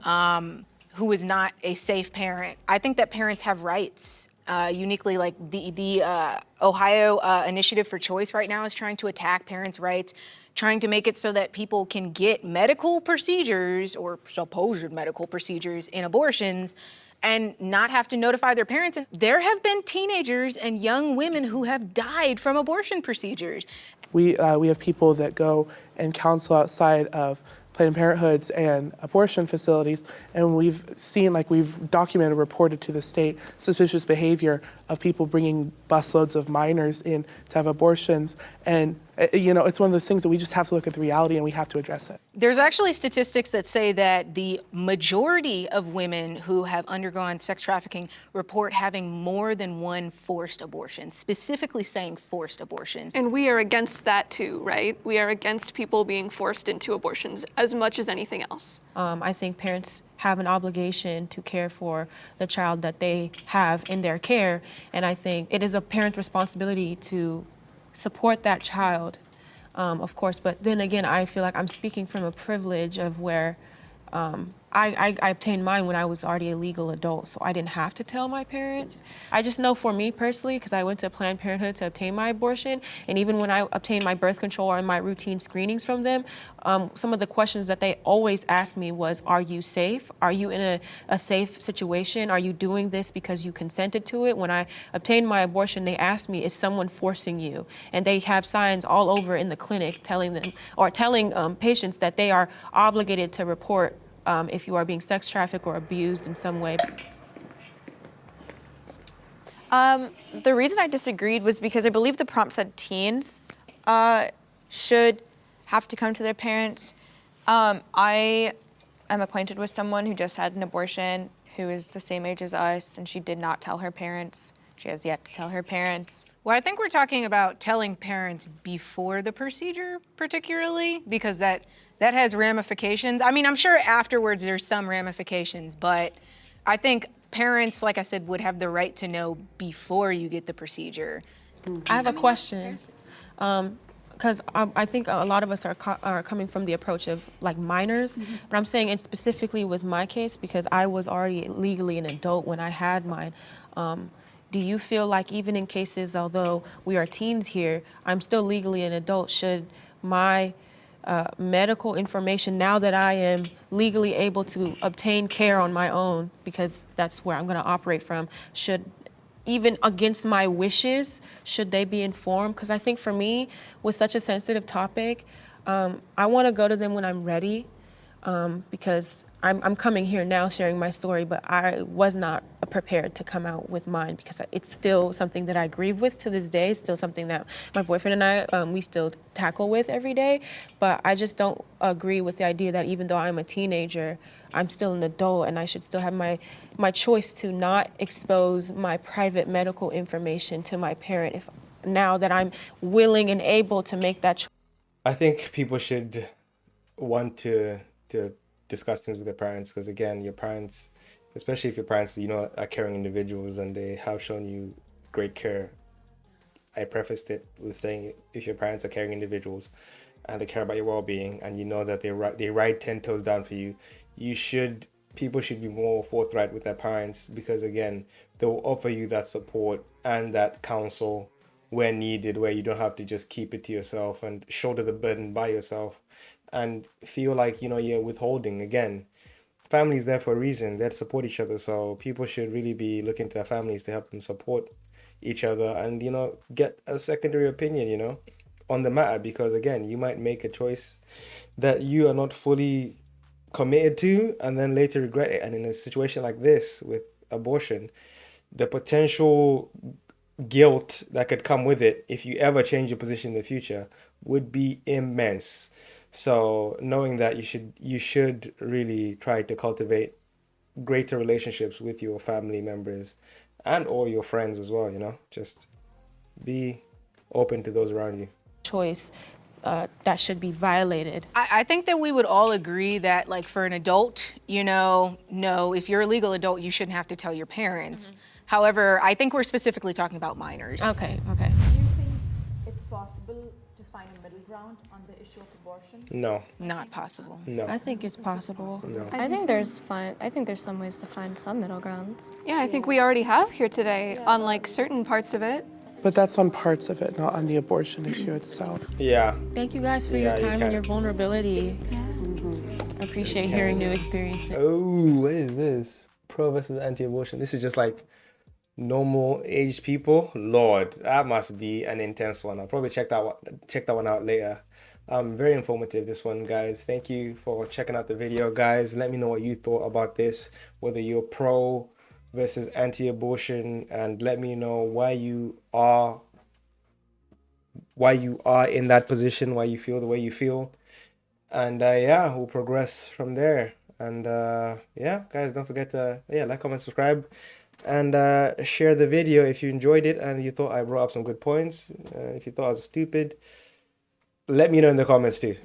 a safe parent. I think that parents have rights. Uniquely, like the Ohio Initiative for Choice right now is trying to attack parents' rights, trying to make it so that people can get medical procedures or supposed medical procedures in abortions and not have to notify their parents. And there have been teenagers and young women who have died from abortion procedures. We have people that go and counsel outside of Planned Parenthoods and abortion facilities, and we've seen, like we've documented, reported to the state, suspicious behavior of people bringing busloads of minors in to have abortions. And, you know, it's one of those things that we just have to look at the reality and we have to address it. There's actually statistics that say that the majority of women who have undergone sex trafficking report having more than one forced abortion, specifically saying forced abortion. And we are against that too, right? We are against people being forced into abortions as much as anything else. I think parents have an obligation to care for the child that they have in their care, and I think it is a parent's responsibility to support that child, of course. But then again, I feel like I'm speaking from a privilege of where I obtained mine when I was already a legal adult, so I didn't have to tell my parents. I just know for me personally, because I went to Planned Parenthood to obtain my abortion, and even when I obtained my birth control and my routine screenings from them, some of the questions that they always asked me was, are you safe? Are you in a safe situation? Are you doing this because you consented to it? When I obtained my abortion, they asked me, is someone forcing you? And they have signs all over in the clinic telling them, or telling patients that they are obligated to report if you are being sex trafficked or abused in some way. The reason I disagreed was because I believe the prompt said teens should have to come to their parents. I am acquainted with someone who just had an abortion who is the same age as us, and she did not tell her parents. She has yet to tell her parents. Well, I think we're talking about telling parents before the procedure, particularly, because that has ramifications. I mean, I'm sure afterwards there's some ramifications, but I think parents, like I said, would have the right to know before you get the procedure. I have a question, because I think a lot of us are coming from the approach of like minors, but I'm saying it specifically with my case because I was already legally an adult when I had mine. Do you feel like even in cases, although we are teens here, I'm still legally an adult, should my medical information, now that I am legally able to obtain care on my own, because that's where I'm going to operate from, should, even against my wishes, should they be informed? Because I think for me, with such a sensitive topic, I want to go to them when I'm ready, because I'm coming here now sharing my story, but I was not prepared to come out with mine because it's still something that I grieve with to this day, still something that my boyfriend and I, we still tackle with every day. But I just don't agree with the idea that even though I'm a teenager, I'm still an adult and I should still have my choice to not expose my private medical information to my parent if now that I'm willing and able to make that choice. I think people should want to discuss things with their parents, because again, your parents, especially if your parents, you know, are caring individuals and they have shown you great care. I prefaced it with saying if your parents are caring individuals and they care about your well-being and you know that they ride 10 toes down for you, people should be more forthright with their parents, because again, they will offer you that support and that counsel where needed, where you don't have to just keep it to yourself and shoulder the burden by yourself and feel like, you know, you're withholding. Again, family is there for a reason. They're to support each other. So people should really be looking to their families to help them support each other and, you know, get a secondary opinion, you know, on the matter, because again, you might make a choice that you are not fully committed to and then later regret it. And in a situation like this with abortion, the potential guilt that could come with it if you ever change your position in the future would be immense. So knowing that you should really try to cultivate greater relationships with your family members and or your friends as well, you know, just be open to those around you. Choice that should be violated. I think that we would all agree that, like, for an adult, you know, no, if you're a legal adult, you shouldn't have to tell your parents. However, I think we're specifically talking about minors. Okay. Do you think it's possible to find a middle ground on the issue of abortion? No. Not possible. No. I think it's possible. No. I think there's some ways to find some middle grounds. Yeah, I think we already have here today on like certain parts of it. But that's on parts of it, not on the abortion issue itself. Yeah. Thank you guys for Yeah, your you time can. and your vulnerability. I appreciate hearing new experiences. Oh, what is this? Pro versus anti-abortion. This is just like normal aged people. Lord, that must be an intense one. I'll probably check that one out later. Very informative, this one, guys. Thank you for checking out the video, guys. Let me know what you thought about this, whether you're pro versus anti-abortion, and let me know why you are in that position, why you feel the way you feel. And yeah, we'll progress from there. And yeah, guys, don't forget to like, comment, subscribe, and share the video if you enjoyed it and you thought I brought up some good points. If you thought I was stupid, let me know in the comments too.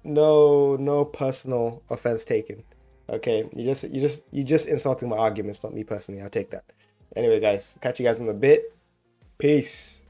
No personal offense taken. Okay, you just insulting my arguments, not me personally. I'll take that. Anyway, guys, catch you guys in a bit. Peace.